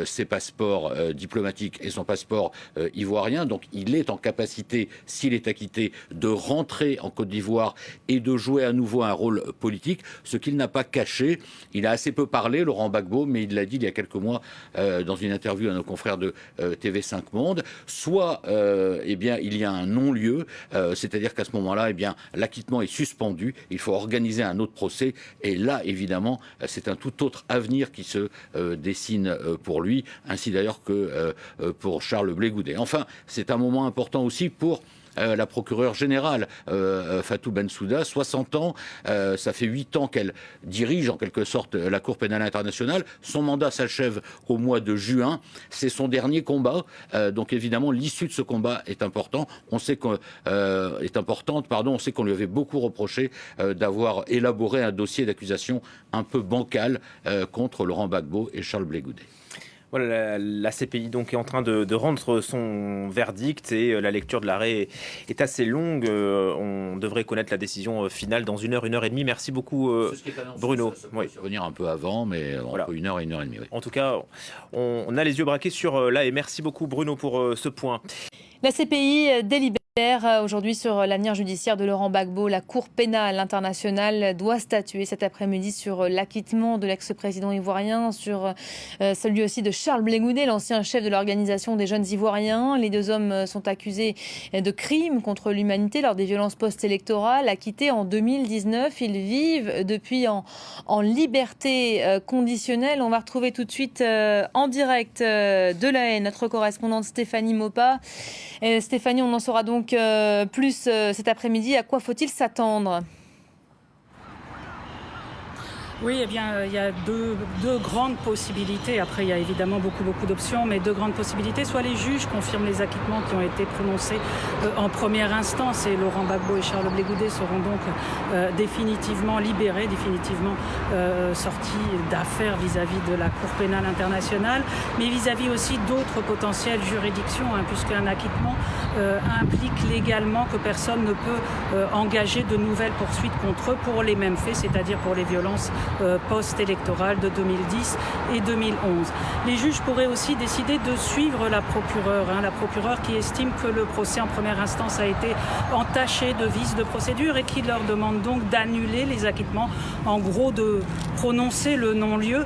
[SPEAKER 14] ses passeports diplomatiques et son passeport ivoirien, donc il est en capacité, s'il est acquitté, de rentrer en Côte d'Ivoire et de jouer à nouveau un rôle politique, ce qu'il n'a pas caché. Il a assez peu parlé, Laurent Gbagbo, mais il l'a dit il y a quelques mois dans une interview à nos confrères de TV5 Monde, soit eh bien, il y a un non-lieu, c'est-à-dire qu'à ce moment-là, eh bien, l'acquittement est suspendu, il faut organiser un autre procès, et là, évidemment, c'est un tout autre avenir qui se dessine pour lui, ainsi d'ailleurs que pour Charles Blé Goudé. Enfin, c'est un moment important aussi pour la procureure générale Fatou Bensouda, 60 ans, ça fait 8 ans qu'elle dirige en quelque sorte la Cour pénale internationale. Son mandat s'achève au mois de juin. C'est son dernier combat, donc évidemment l'issue de ce combat est important. On sait qu'on lui avait beaucoup reproché d'avoir élaboré un dossier d'accusation un peu bancal contre Laurent Gbagbo et Charles Blé Goudé.
[SPEAKER 13] Voilà, la CPI donc est en train de rendre son verdict et la lecture de l'arrêt est assez longue. On devrait connaître la décision finale dans 1 heure, 1 heure et demie. Merci beaucoup Bruno.
[SPEAKER 14] Ça peut revenir un peu avant, mais
[SPEAKER 13] voilà.
[SPEAKER 14] Entre 1 heure et 1 heure et demie. Oui.
[SPEAKER 13] En tout cas, on a les yeux braqués sur là et merci beaucoup Bruno pour ce point.
[SPEAKER 9] La CPI délibère aujourd'hui sur l'avenir judiciaire de Laurent Gbagbo. La Cour pénale internationale doit statuer cet après-midi sur l'acquittement de l'ex-président ivoirien, sur celui aussi de Charles Blé Goudé, l'ancien chef de l'organisation des jeunes ivoiriens. Les 2 hommes sont accusés de crimes contre l'humanité lors des violences post-électorales. Acquittés en 2019, ils vivent depuis en liberté conditionnelle. On va retrouver tout de suite en direct de La Haye notre correspondante Stéphanie Maupas. Stéphanie, on en saura donc plus cet après-midi. À quoi faut-il s'attendre ?
[SPEAKER 4] Oui, eh bien, il y a deux grandes possibilités. Après, il y a évidemment beaucoup d'options, mais deux grandes possibilités. Soit les juges confirment les acquittements qui ont été prononcés en première instance, et Laurent Gbagbo et Charles Blé Goudet seront donc définitivement libérés, définitivement sortis d'affaires vis-à-vis de la Cour pénale internationale, mais vis-à-vis aussi d'autres potentielles juridictions, puisqu'un acquittement implique légalement que personne ne peut engager de nouvelles poursuites contre eux pour les mêmes faits, c'est-à-dire pour les violences post-électorales de 2010 et 2011. Les juges pourraient aussi décider de suivre la procureure qui estime que le procès en première instance a été entaché de vices de procédure et qui leur demande donc d'annuler les acquittements, en gros de prononcer le non-lieu.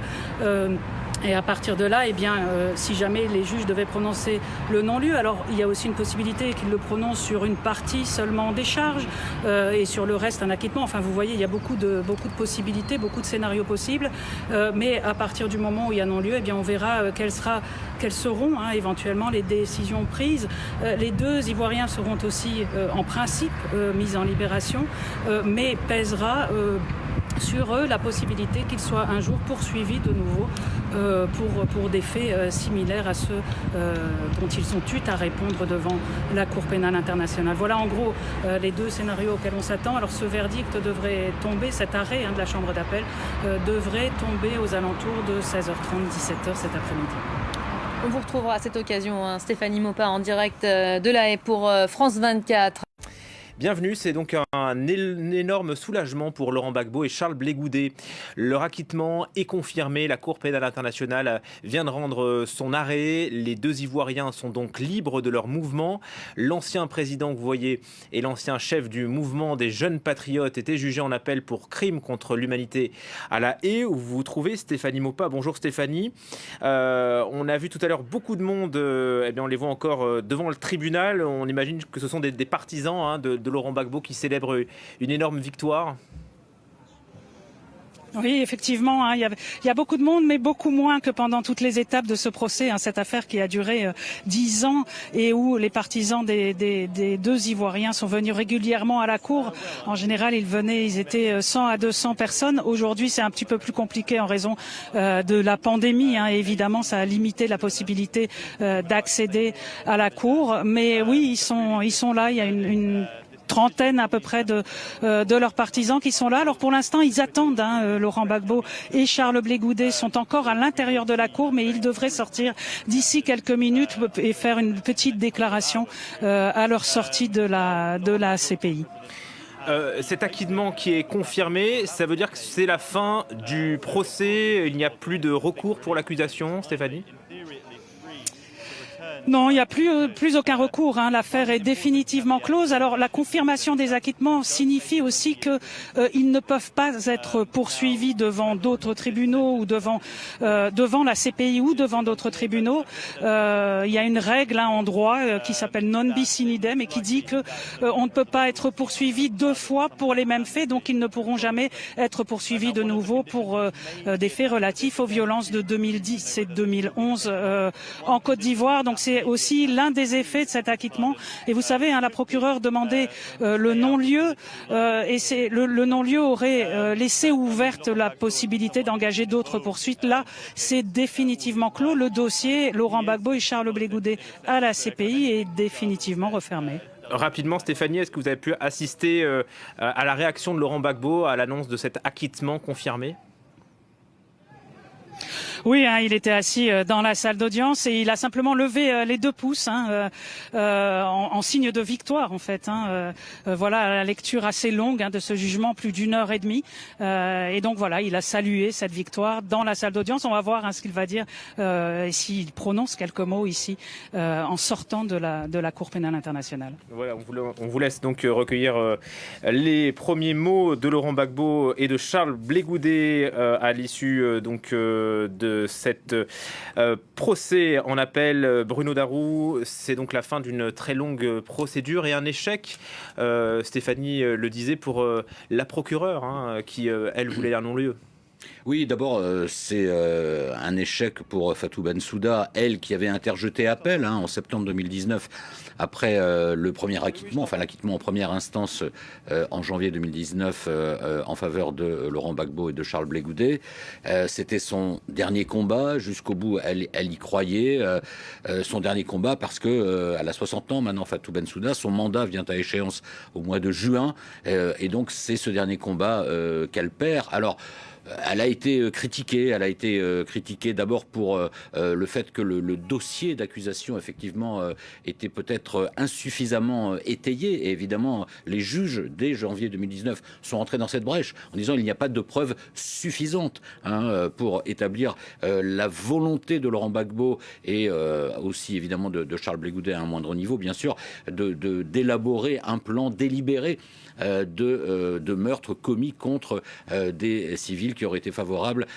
[SPEAKER 4] Et à partir de là, eh bien, si jamais les juges devaient prononcer le non-lieu, alors il y a aussi une possibilité qu'ils le prononcent sur une partie seulement des charges et sur le reste un acquittement. Enfin, vous voyez, il y a beaucoup de possibilités, beaucoup de scénarios possibles. Mais à partir du moment où il y a non-lieu, eh bien, on verra quelles seront éventuellement les décisions prises. Les deux Ivoiriens seront aussi en principe mis en libération, mais pèsera sur eux la possibilité qu'ils soient un jour poursuivis de nouveau pour des faits similaires à ceux dont ils ont eu à répondre devant la Cour pénale internationale. Voilà en gros les deux scénarios auxquels on s'attend. Alors ce verdict devrait tomber, cet arrêt de la Chambre d'appel devrait tomber aux alentours de 16h30, 17h cet après-midi.
[SPEAKER 9] On vous retrouvera à cette occasion, Stéphanie Maupas, en direct de La Haye pour France 24.
[SPEAKER 13] Bienvenue, c'est donc un énorme soulagement pour Laurent Gbagbo et Charles Blé Goudet. Leur acquittement est confirmé, la Cour pénale internationale vient de rendre son arrêt. Les deux Ivoiriens sont donc libres de leur mouvement. L'ancien président que vous voyez et l'ancien chef du mouvement des jeunes patriotes étaient jugés en appel pour crime contre l'humanité à La Haye, où vous vous trouvez, Stéphanie Maupas. Bonjour Stéphanie. On a vu tout à l'heure beaucoup de monde, on les voit encore devant le tribunal. On imagine que ce sont des partisans de Laurent Gbagbo qui célèbre une énorme victoire.
[SPEAKER 4] Oui, effectivement, il y a beaucoup de monde, mais beaucoup moins que pendant toutes les étapes de ce procès. Cette affaire qui a duré 10 ans et où les partisans des deux Ivoiriens sont venus régulièrement à la cour. En général, ils étaient 100 à 200 personnes. Aujourd'hui, c'est un petit peu plus compliqué en raison de la pandémie. Et évidemment, ça a limité la possibilité d'accéder à la cour. Mais oui, ils sont là. Il y a une trentaine à peu près de leurs partisans qui sont là. Alors pour l'instant, ils attendent. Laurent Gbagbo et Charles Blé Goudet sont encore à l'intérieur de la cour, mais ils devraient sortir d'ici quelques minutes et faire une petite déclaration à leur sortie de la CPI.
[SPEAKER 13] Cet acquittement qui est confirmé, ça veut dire que c'est la fin du procès. Il n'y a plus de recours pour l'accusation, Stéphanie ?
[SPEAKER 4] Non, il n'y a plus aucun recours. L'affaire est définitivement close. Alors la confirmation des acquittements signifie aussi que ils ne peuvent pas être poursuivis devant d'autres tribunaux ou devant la CPI ou devant d'autres tribunaux. Il y a une règle en droit qui s'appelle non bis in idem et qui dit que on ne peut pas être poursuivi deux fois pour les mêmes faits, donc ils ne pourront jamais être poursuivis de nouveau pour des faits relatifs aux violences de 2010 et 2011 en Côte d'Ivoire. Donc c'est aussi l'un des effets de cet acquittement. Et vous savez, la procureure demandait le non-lieu et le non-lieu aurait laissé ouverte la possibilité d'engager d'autres poursuites. Là, c'est définitivement clos. Le dossier Laurent Gbagbo et Charles Blé Goudet à la CPI est définitivement refermé.
[SPEAKER 13] Rapidement, Stéphanie, est-ce que vous avez pu assister à la réaction de Laurent Gbagbo à l'annonce de cet acquittement confirmé ?
[SPEAKER 4] Oui, il était assis dans la salle d'audience et il a simplement levé les deux pouces en signe de victoire en fait. Voilà la lecture assez longue de ce jugement, plus d'1h30. Et donc voilà, il a salué cette victoire dans la salle d'audience. On va voir ce qu'il va dire et s'il prononce quelques mots ici en sortant de la Cour pénale internationale.
[SPEAKER 13] Voilà, on vous laisse donc recueillir les premiers mots de Laurent Gbagbo et de Charles Blé Goudet à l'issue de cet procès en appel. Bruno Darou, c'est donc la fin d'une très longue procédure et un échec, Stéphanie le disait, pour la procureure qui, elle, voulait un non-lieu.
[SPEAKER 14] Oui, d'abord, c'est un échec pour Fatou Bensouda, elle qui avait interjeté appel en septembre 2019, après le premier acquittement, enfin l'acquittement en première instance en janvier 2019 en faveur de Laurent Gbagbo et de Charles Blé Goudet. C'était son dernier combat, jusqu'au bout elle y croyait, son dernier combat parce que elle a 60 ans maintenant, Fatou Bensouda, son mandat vient à échéance au mois de juin, et donc c'est ce dernier combat qu'elle perd. Alors, elle a été critiquée d'abord pour le fait que le dossier d'accusation effectivement était peut-être insuffisamment étayé. Et évidemment, les juges, dès janvier 2019, sont entrés dans cette brèche en disant il n'y a pas de preuves suffisantes pour établir la volonté de Laurent Gbagbo et aussi évidemment de Charles Blé Goudet à un moindre niveau, bien sûr, d'élaborer un plan délibéré de meurtres commis contre des civils qui auraient été favorables,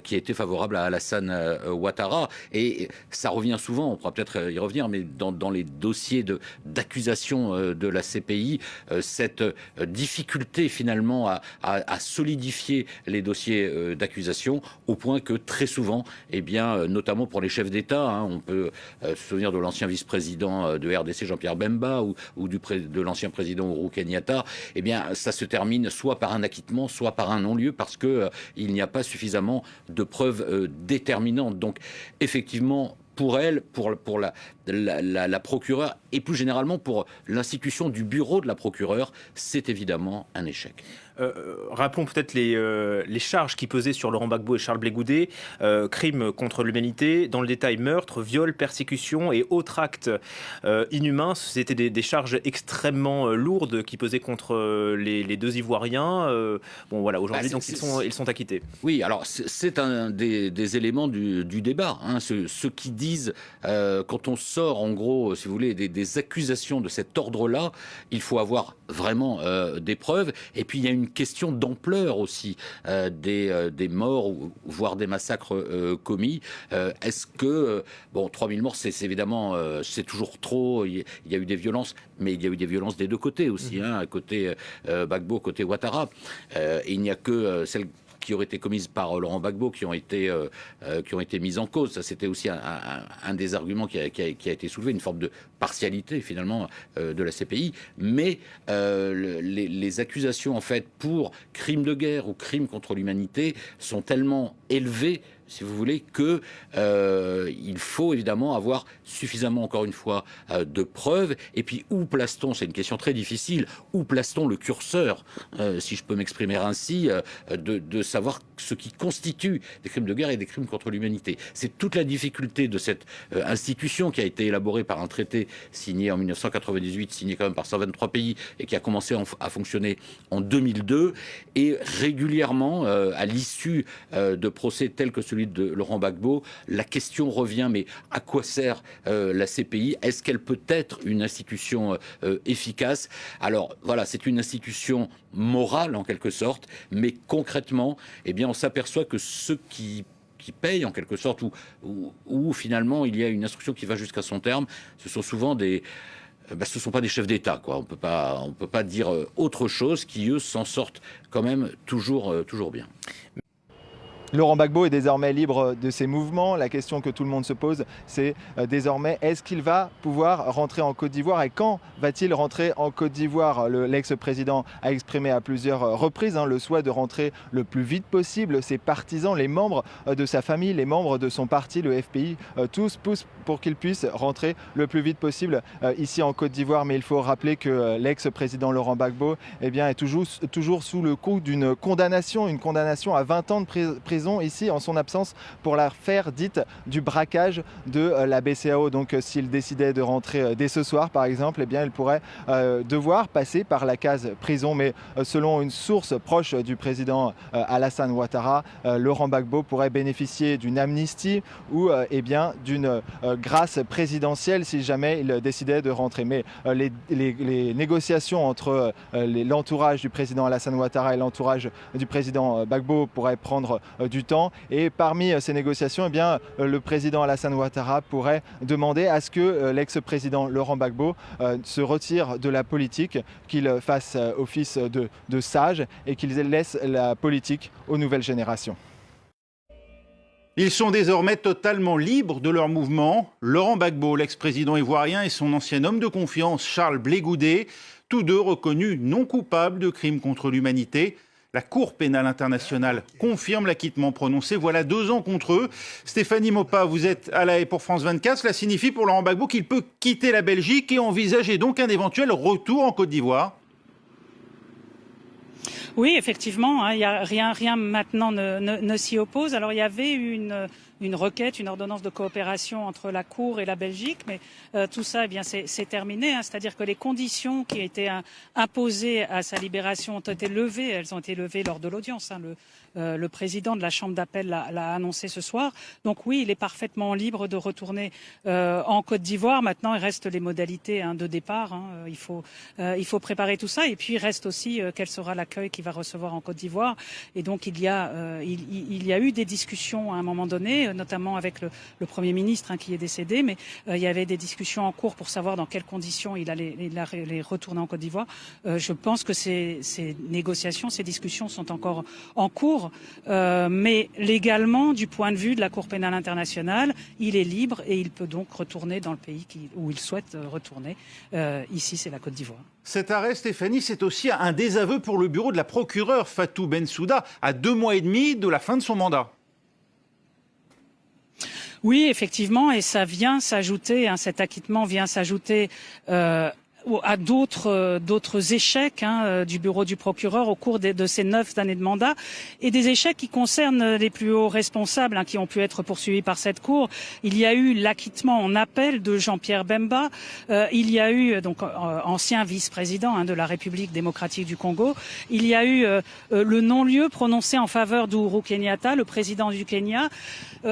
[SPEAKER 14] qui étaient favorables à Alassane Ouattara. Et ça revient souvent, on pourra peut-être y revenir, mais dans les dossiers d'accusation de la CPI, cette difficulté finalement à solidifier les dossiers d'accusation, au point que très souvent, eh bien, notamment pour les chefs d'État, on peut se souvenir de l'ancien vice-président de RDC Jean-Pierre Bemba ou de l'ancien président Uhuru Kenyatta, eh bien, ça se termine soit par un acquittement, soit par un non-lieu, parce que il n'y a pas suffisamment de preuves déterminantes. Donc, effectivement, pour elle, pour la procureure, et plus généralement pour l'institution du bureau de la procureure, c'est évidemment un échec.
[SPEAKER 13] Rappelons peut-être les charges qui pesaient sur Laurent Gbagbo et Charles Blé Goudet. Crimes contre l'humanité, dans le détail meurtre, viol, persécution et autres actes inhumains. C'était des charges extrêmement lourdes qui pesaient contre les deux Ivoiriens. Bon voilà, aujourd'hui donc ils sont acquittés.
[SPEAKER 14] Oui, alors c'est un des éléments du débat. Ceux qui disent quand on sort en gros, si vous voulez, des accusations de cet ordre-là, il faut avoir vraiment des preuves. Et puis il y a une question d'ampleur aussi des morts, voire des massacres commis. Est-ce que, 3000 morts, c'est évidemment, c'est toujours trop, il y a eu des violences, mais il y a eu des violences des deux côtés aussi, côté Gbagbo, côté Ouattara. Et il n'y a que celles qui auraient été commises par Laurent Gbagbo qui ont été mises en cause. Ça, c'était aussi un des arguments qui a été soulevé, une forme de partialité finalement de la CPI. Mais les accusations en fait pour crimes de guerre ou crimes contre l'humanité sont tellement élevées, si vous voulez, que il faut évidemment avoir suffisamment, encore une fois, de preuves. Et puis, où place-t-on, c'est une question très difficile, où place-t-on le curseur, si je peux m'exprimer ainsi, de savoir ce qui constitue des crimes de guerre et des crimes contre l'humanité. C'est toute la difficulté de cette institution qui a été élaborée par un traité signé en 1998, signé quand même par 123 pays et qui a commencé à fonctionner en 2002. Et régulièrement, à l'issue de procès tels que celui de Laurent Gbagbo, la question revient, mais à quoi sert la CPI? Est-ce qu'elle peut être une institution efficace? Alors voilà, c'est une institution morale en quelque sorte, mais concrètement, eh bien, on s'aperçoit que ceux qui payent en quelque sorte, où finalement il y a une instruction qui va jusqu'à son terme, ce sont souvent ce ne sont pas des chefs d'État, quoi. On peut pas dire autre chose, qui eux s'en sortent quand même toujours bien.
[SPEAKER 12] Laurent Gbagbo est désormais libre de ses mouvements. La question que tout le monde se pose, c'est désormais, est-ce qu'il va pouvoir rentrer en Côte d'Ivoire et quand va-t-il rentrer en Côte d'Ivoire? L'ex-président a exprimé à plusieurs reprises le souhait de rentrer le plus vite possible. Ses partisans, les membres de sa famille, les membres de son parti, le FPI, tous poussent pour qu'il puisse rentrer le plus vite possible ici en Côte d'Ivoire. Mais il faut rappeler que l'ex-président Laurent Gbagbo est toujours sous le coup d'une condamnation, à 20 ans de prison ici en son absence pour l'affaire dite du braquage de la BCEAO. Donc s'il décidait de rentrer dès ce soir par exemple, eh bien il pourrait devoir passer par la case prison. Mais selon une source proche du président Alassane Ouattara, Laurent Gbagbo pourrait bénéficier d'une amnistie ou bien d'une grâce présidentielle si jamais il décidait de rentrer. Mais les négociations entre l'entourage du président Alassane Ouattara et l'entourage du président Gbagbo pourraient prendre du temps. Et parmi ces négociations, eh bien, le président Alassane Ouattara pourrait demander à ce que l'ex-président Laurent Gbagbo se retire de la politique, qu'il fasse office de sage et qu'il laisse la politique aux nouvelles générations.
[SPEAKER 1] Ils sont désormais totalement libres de leur mouvement. Laurent Gbagbo, l'ex-président ivoirien, et son ancien homme de confiance, Charles Blé Goudet, tous deux reconnus non coupables de crimes contre l'humanité. La Cour pénale internationale confirme l'acquittement prononcé. Voilà 2 ans contre eux. Stéphanie Maupas, vous êtes à La Haye pour France 24. Cela signifie pour Laurent Gbagbo qu'il peut quitter la Belgique et envisager donc un éventuel retour en Côte d'Ivoire.
[SPEAKER 4] Oui, effectivement, hein, rien maintenant ne s'y oppose. Alors il y avait une requête, une ordonnance de coopération entre la Cour et la Belgique, mais tout ça, eh bien, c'est terminé. Hein, c'est-à-dire que les conditions qui étaient imposées à sa libération ont été levées. Elles ont été levées lors de l'audience. Hein, le président de la Chambre d'appel l'a annoncé ce soir. Donc oui, il est parfaitement libre de retourner en Côte d'Ivoire. Maintenant, il reste les modalités de départ. Hein. Il faut préparer tout ça. Et puis, il reste aussi quel sera l'accueil qu'il va recevoir en Côte d'Ivoire. Et donc, il y a eu des discussions à un moment donné, notamment avec le Premier ministre qui est décédé. Mais il y avait des discussions en cours pour savoir dans quelles conditions il allait les retourner en Côte d'Ivoire. Je pense que ces négociations, ces discussions sont encore en cours. Mais légalement, du point de vue de la Cour pénale internationale, il est libre et il peut donc retourner dans le pays où il souhaite retourner. Ici, c'est la Côte d'Ivoire.
[SPEAKER 1] Cet arrêt, Stéphanie, c'est aussi un désaveu pour le bureau de la procureure Fatou Bensouda à 2 mois et demi de la fin de son mandat.
[SPEAKER 4] Oui, effectivement, et ça vient s'ajouter, cet acquittement vient s'ajouter à d'autres échecs du bureau du procureur au cours de ces 9 années de mandat, et des échecs qui concernent les plus hauts responsables qui ont pu être poursuivis par cette cour. Il y a eu l'acquittement en appel de Jean-Pierre Bemba, il y a eu donc ancien vice-président de la République démocratique du Congo, il y a eu le non-lieu prononcé en faveur d'Ouro Kenyatta, le président du Kenya.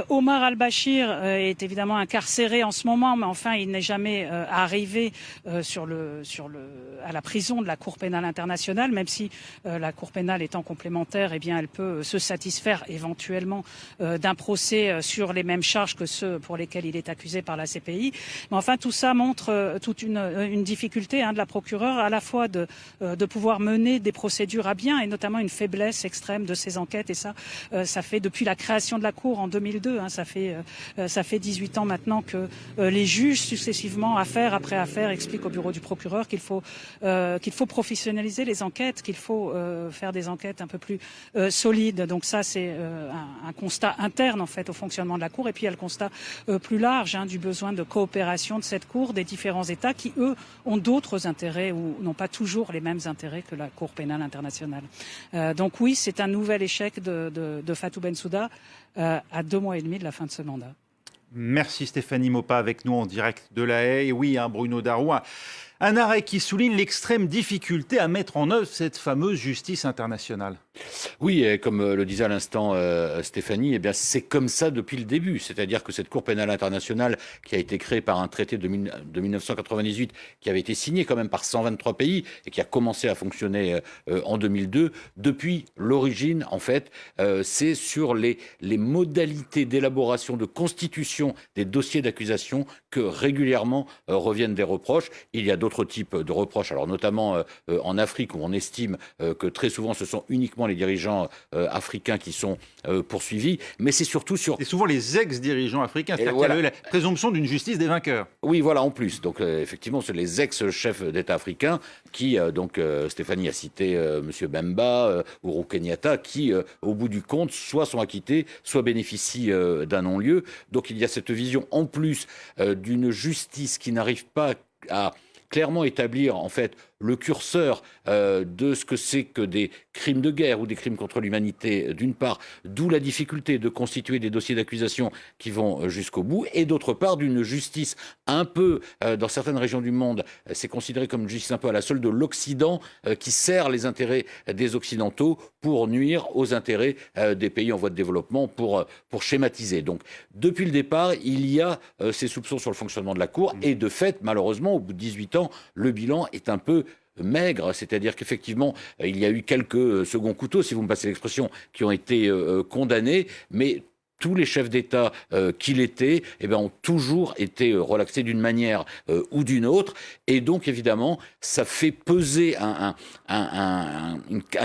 [SPEAKER 4] Omar al-Bashir est évidemment incarcéré en ce moment, mais enfin il n'est jamais arrivé à la prison de la Cour pénale internationale, même si la Cour pénale étant complémentaire, eh bien, elle peut se satisfaire éventuellement d'un procès sur les mêmes charges que ceux pour lesquels il est accusé par la CPI. Mais enfin, tout ça montre toute une difficulté de la procureure, à la fois de pouvoir mener des procédures à bien, et notamment une faiblesse extrême de ces enquêtes. Et ça fait depuis la création de la Cour en 2002, ça fait 18 ans maintenant que les juges, successivement, affaire après affaire, expliquent au bureau du procureur qu'il faut professionnaliser les enquêtes, qu'il faut faire des enquêtes un peu plus solides. Donc ça, c'est un constat interne en fait au fonctionnement de la Cour, et puis il y a le constat plus large du besoin de coopération de cette Cour, des différents États qui, eux, ont d'autres intérêts ou n'ont pas toujours les mêmes intérêts que la Cour pénale internationale. Donc oui, c'est un nouvel échec de Fatou Bensouda à 2 mois et demi de la fin de ce mandat.
[SPEAKER 1] Merci Stéphanie Maupas avec nous en direct de La Haye. Oui, Bruno Darroux, un arrêt qui souligne l'extrême difficulté à mettre en œuvre cette fameuse justice internationale.
[SPEAKER 14] Oui, et comme le disait à l'instant Stéphanie, eh bien c'est comme ça depuis le début. C'est-à-dire que cette Cour pénale internationale qui a été créée par un traité de 1998, qui avait été signé quand même par 123 pays et qui a commencé à fonctionner en 2002, depuis l'origine, en fait, c'est sur les modalités d'élaboration de constitution des dossiers d'accusation que régulièrement reviennent des reproches. Il y a d'autres types de reproches, alors notamment en Afrique, où on estime que très souvent ce sont uniquement les dirigeants africains qui sont poursuivis, mais c'est surtout sur...
[SPEAKER 1] Et souvent les ex-dirigeants africains, c'est-à-dire qu'il y a la présomption d'une justice des vainqueurs.
[SPEAKER 14] Oui, voilà, en plus. Donc effectivement, c'est les ex-chefs d'État africains qui, Stéphanie a cité M. Bemba, Ouro Kenyatta, qui, au bout du compte, soit sont acquittés, soit bénéficient d'un non-lieu. Donc il y a cette vision, en plus d'une justice qui n'arrive pas à clairement établir, en fait, le curseur de ce que c'est que des crimes de guerre ou des crimes contre l'humanité, d'une part, d'où la difficulté de constituer des dossiers d'accusation qui vont jusqu'au bout, et d'autre part, d'une justice un peu, dans certaines régions du monde, c'est considéré comme une justice un peu à la solde de l'Occident, qui sert les intérêts des Occidentaux pour nuire aux intérêts des pays en voie de développement, pour schématiser. Donc, depuis le départ, il y a ces soupçons sur le fonctionnement de la Cour, et de fait, malheureusement, au bout de 18 ans, le bilan est un peu maigre, c'est-à-dire qu'effectivement, il y a eu quelques seconds couteaux, si vous me passez l'expression, qui ont été condamnés, mais tous les chefs d'État qu'il était ont toujours été relaxés d'une manière ou d'une autre. Et donc, évidemment, ça fait peser un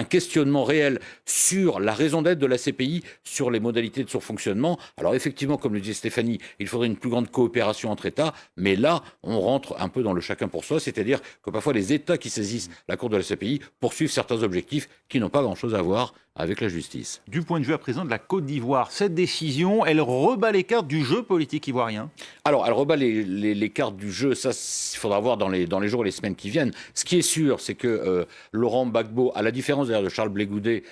[SPEAKER 14] questionnement réel sur la raison d'être de la CPI, sur les modalités de son fonctionnement. Alors, effectivement, comme le disait Stéphanie, il faudrait une plus grande coopération entre États. Mais là, on rentre un peu dans le chacun pour soi. C'est-à-dire que parfois, les États qui saisissent la Cour de la CPI poursuivent certains objectifs qui n'ont pas grand-chose à voir avec la justice.
[SPEAKER 1] Du point de vue à présent de la Côte d'Ivoire, cette décision, elle rebat les cartes du jeu politique ivoirien?
[SPEAKER 14] Alors, elle rebat les cartes du jeu, ça, il faudra voir dans les jours et les semaines qui viennent. Ce qui est sûr, c'est que Laurent Gbagbo, à la différence d'ailleurs de Charles Blé Goudet,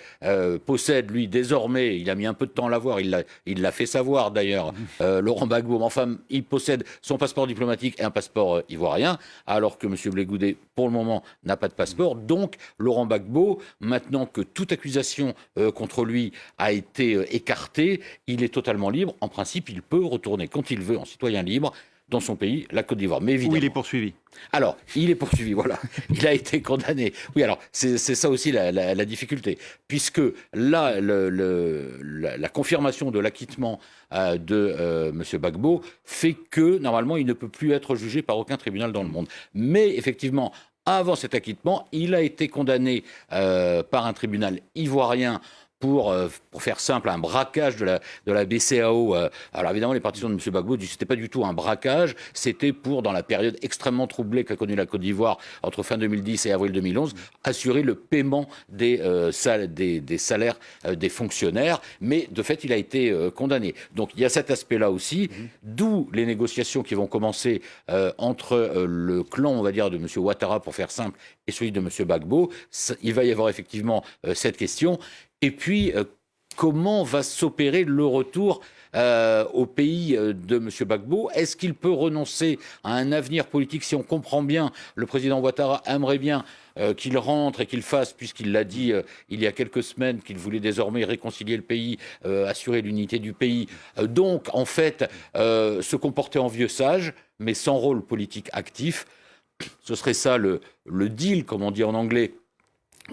[SPEAKER 14] possède, lui, désormais, il a mis un peu de temps à l'avoir, il l'a fait savoir d'ailleurs, Laurent Gbagbo, mais enfin, il possède son passeport diplomatique et un passeport ivoirien, alors que M. Blé Goudet, pour le moment, n'a pas de passeport. Donc, Laurent Gbagbo, maintenant que toute accusation contre lui a été écartée, il est totalement libre. En principe, il peut retourner quand il veut en citoyen libre dans son pays, la Côte d'Ivoire. Mais évidemment,
[SPEAKER 1] où il est poursuivi.
[SPEAKER 14] Alors, il est poursuivi, voilà. Il a été condamné. Oui, alors, c'est ça aussi la difficulté. Puisque là, la confirmation de l'acquittement de M. Gbagbo fait que, normalement, il ne peut plus être jugé par aucun tribunal dans le monde. Mais, effectivement, avant cet acquittement, il a été condamné par un tribunal ivoirien pour faire simple, un braquage de la BCAO. Alors évidemment, les partisans de M. Gbagbo disent que ce n'était pas du tout un braquage, c'était pour, dans la période extrêmement troublée qu'a connue la Côte d'Ivoire entre fin 2010 et avril 2011, assurer le paiement des salaires des fonctionnaires. Mais de fait, il a été condamné. Donc il y a cet aspect-là aussi, d'où les négociations qui vont commencer entre le clan, on va dire, de M. Ouattara, pour faire simple, et celui de M. Gbagbo. Il va y avoir effectivement cette question. Et puis, comment va s'opérer le retour au pays de M. Gbagbo? Est-ce qu'il peut renoncer à un avenir politique? Si on comprend bien, le président Ouattara aimerait bien qu'il rentre et qu'il fasse, puisqu'il l'a dit il y a quelques semaines, qu'il voulait désormais réconcilier le pays, assurer l'unité du pays. Donc, en fait, se comporter en vieux sage, mais sans rôle politique actif. Ce serait ça le deal, comme on dit en anglais,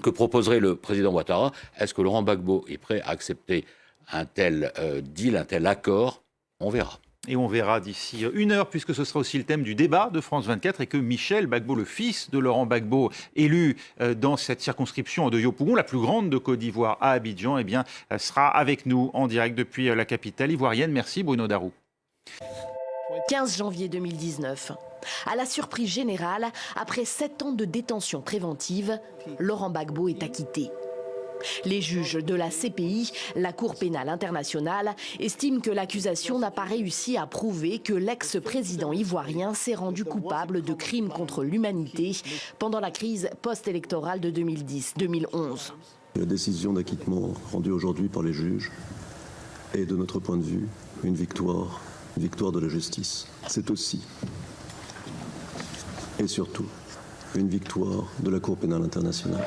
[SPEAKER 14] que proposerait le président Ouattara. Est-ce que Laurent Gbagbo est prêt à accepter un tel deal, un tel accord? On verra.
[SPEAKER 1] Et on verra d'ici 1 heure, puisque ce sera aussi le thème du débat de France 24, et que Michel Gbagbo, le fils de Laurent Gbagbo, élu dans cette circonscription de Yopougon, la plus grande de Côte d'Ivoire à Abidjan, sera avec nous en direct depuis la capitale ivoirienne. Merci Bruno Darou.
[SPEAKER 15] 15 janvier 2019. À la surprise générale, après 7 ans de détention préventive, Laurent Gbagbo est acquitté. Les juges de la CPI, la Cour pénale internationale, estiment que l'accusation n'a pas réussi à prouver que l'ex-président ivoirien s'est rendu coupable de crimes contre l'humanité pendant la crise post-électorale de 2010-2011.
[SPEAKER 16] La décision d'acquittement rendue aujourd'hui par les juges est, de notre point de vue, une victoire de la justice. C'est aussi et surtout une victoire de la Cour pénale internationale.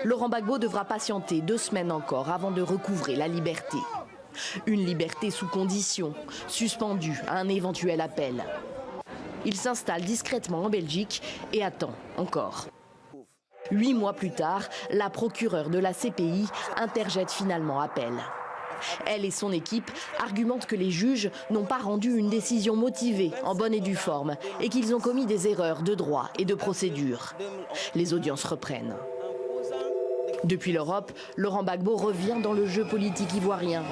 [SPEAKER 15] Laurent Gbagbo devra patienter 2 semaines encore avant de recouvrer la liberté. Une liberté sous condition, suspendue à un éventuel appel. Il s'installe discrètement en Belgique et attend encore. 8 mois plus tard, la procureure de la CPI interjette finalement appel. Elle et son équipe argumentent que les juges n'ont pas rendu une décision motivée, en bonne et due forme, et qu'ils ont commis des erreurs de droit et de procédure. Les audiences reprennent. Depuis l'Europe, Laurent Gbagbo revient dans le jeu politique ivoirien.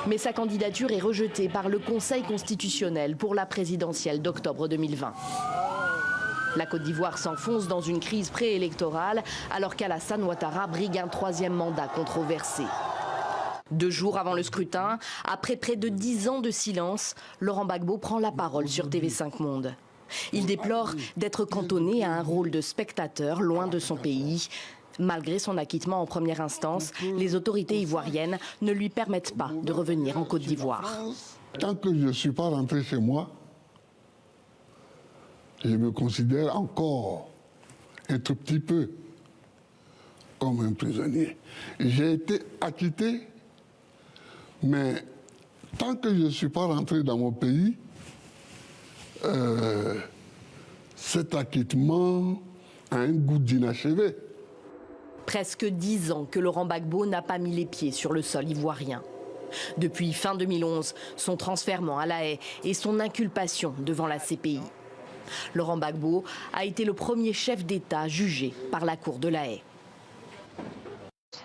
[SPEAKER 15] Mais sa candidature est rejetée par le Conseil constitutionnel pour la présidentielle d'octobre 2020. La Côte d'Ivoire s'enfonce dans une crise préélectorale alors qu'Alassane Ouattara brigue un 3e mandat controversé. 2 jours avant le scrutin, après près de 10 ans de silence, Laurent Gbagbo prend la parole sur TV5 Monde. Il déplore d'être cantonné à un rôle de spectateur loin de son pays. Malgré son acquittement en première instance, les autorités ivoiriennes ne lui permettent pas de revenir en Côte d'Ivoire.
[SPEAKER 11] Tant que je ne suis pas rentré chez moi, je me considère encore un tout petit peu comme un prisonnier. J'ai été acquitté, mais tant que je ne suis pas rentré dans mon pays, cet acquittement a un goût d'inachevé.
[SPEAKER 15] Presque 10 ans que Laurent Gbagbo n'a pas mis les pieds sur le sol ivoirien. Depuis fin 2011, son transfèrement à La Haye et son inculpation devant la CPI. Laurent Gbagbo a été le premier chef d'État jugé par la Cour de La Haye.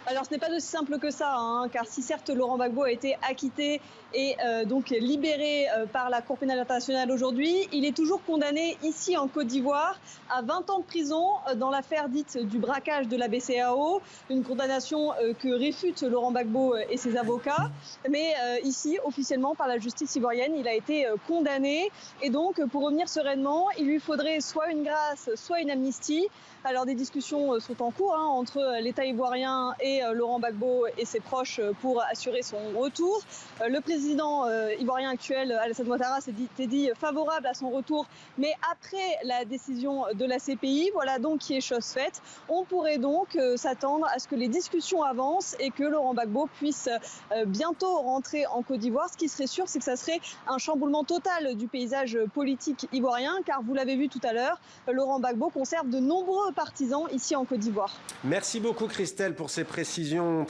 [SPEAKER 17] Alors ce n'est pas aussi simple que ça, car si certes Laurent Gbagbo a été acquitté et donc libéré par la Cour pénale internationale aujourd'hui, il est toujours condamné ici en Côte d'Ivoire à 20 ans de prison dans l'affaire dite du braquage de la BCEAO, une condamnation que réfutent Laurent Gbagbo et ses avocats. Mais ici, officiellement par la justice ivoirienne, il a été condamné et donc pour revenir sereinement, il lui faudrait soit une grâce, soit une amnistie. Alors des discussions sont en cours entre l'État ivoirien et Laurent Gbagbo et ses proches pour assurer son retour. Le président ivoirien actuel, Alassane Ouattara, s'est dit favorable à son retour, mais après la décision de la CPI, voilà donc qui est chose faite. On pourrait donc s'attendre à ce que les discussions avancent et que Laurent Gbagbo puisse bientôt rentrer en Côte d'Ivoire. Ce qui serait sûr, c'est que ça serait un chamboulement total du paysage politique ivoirien, car vous l'avez vu tout à l'heure, Laurent Gbagbo conserve de nombreux partisans ici en Côte d'Ivoire.
[SPEAKER 18] Merci beaucoup Christelle pour ces précisions.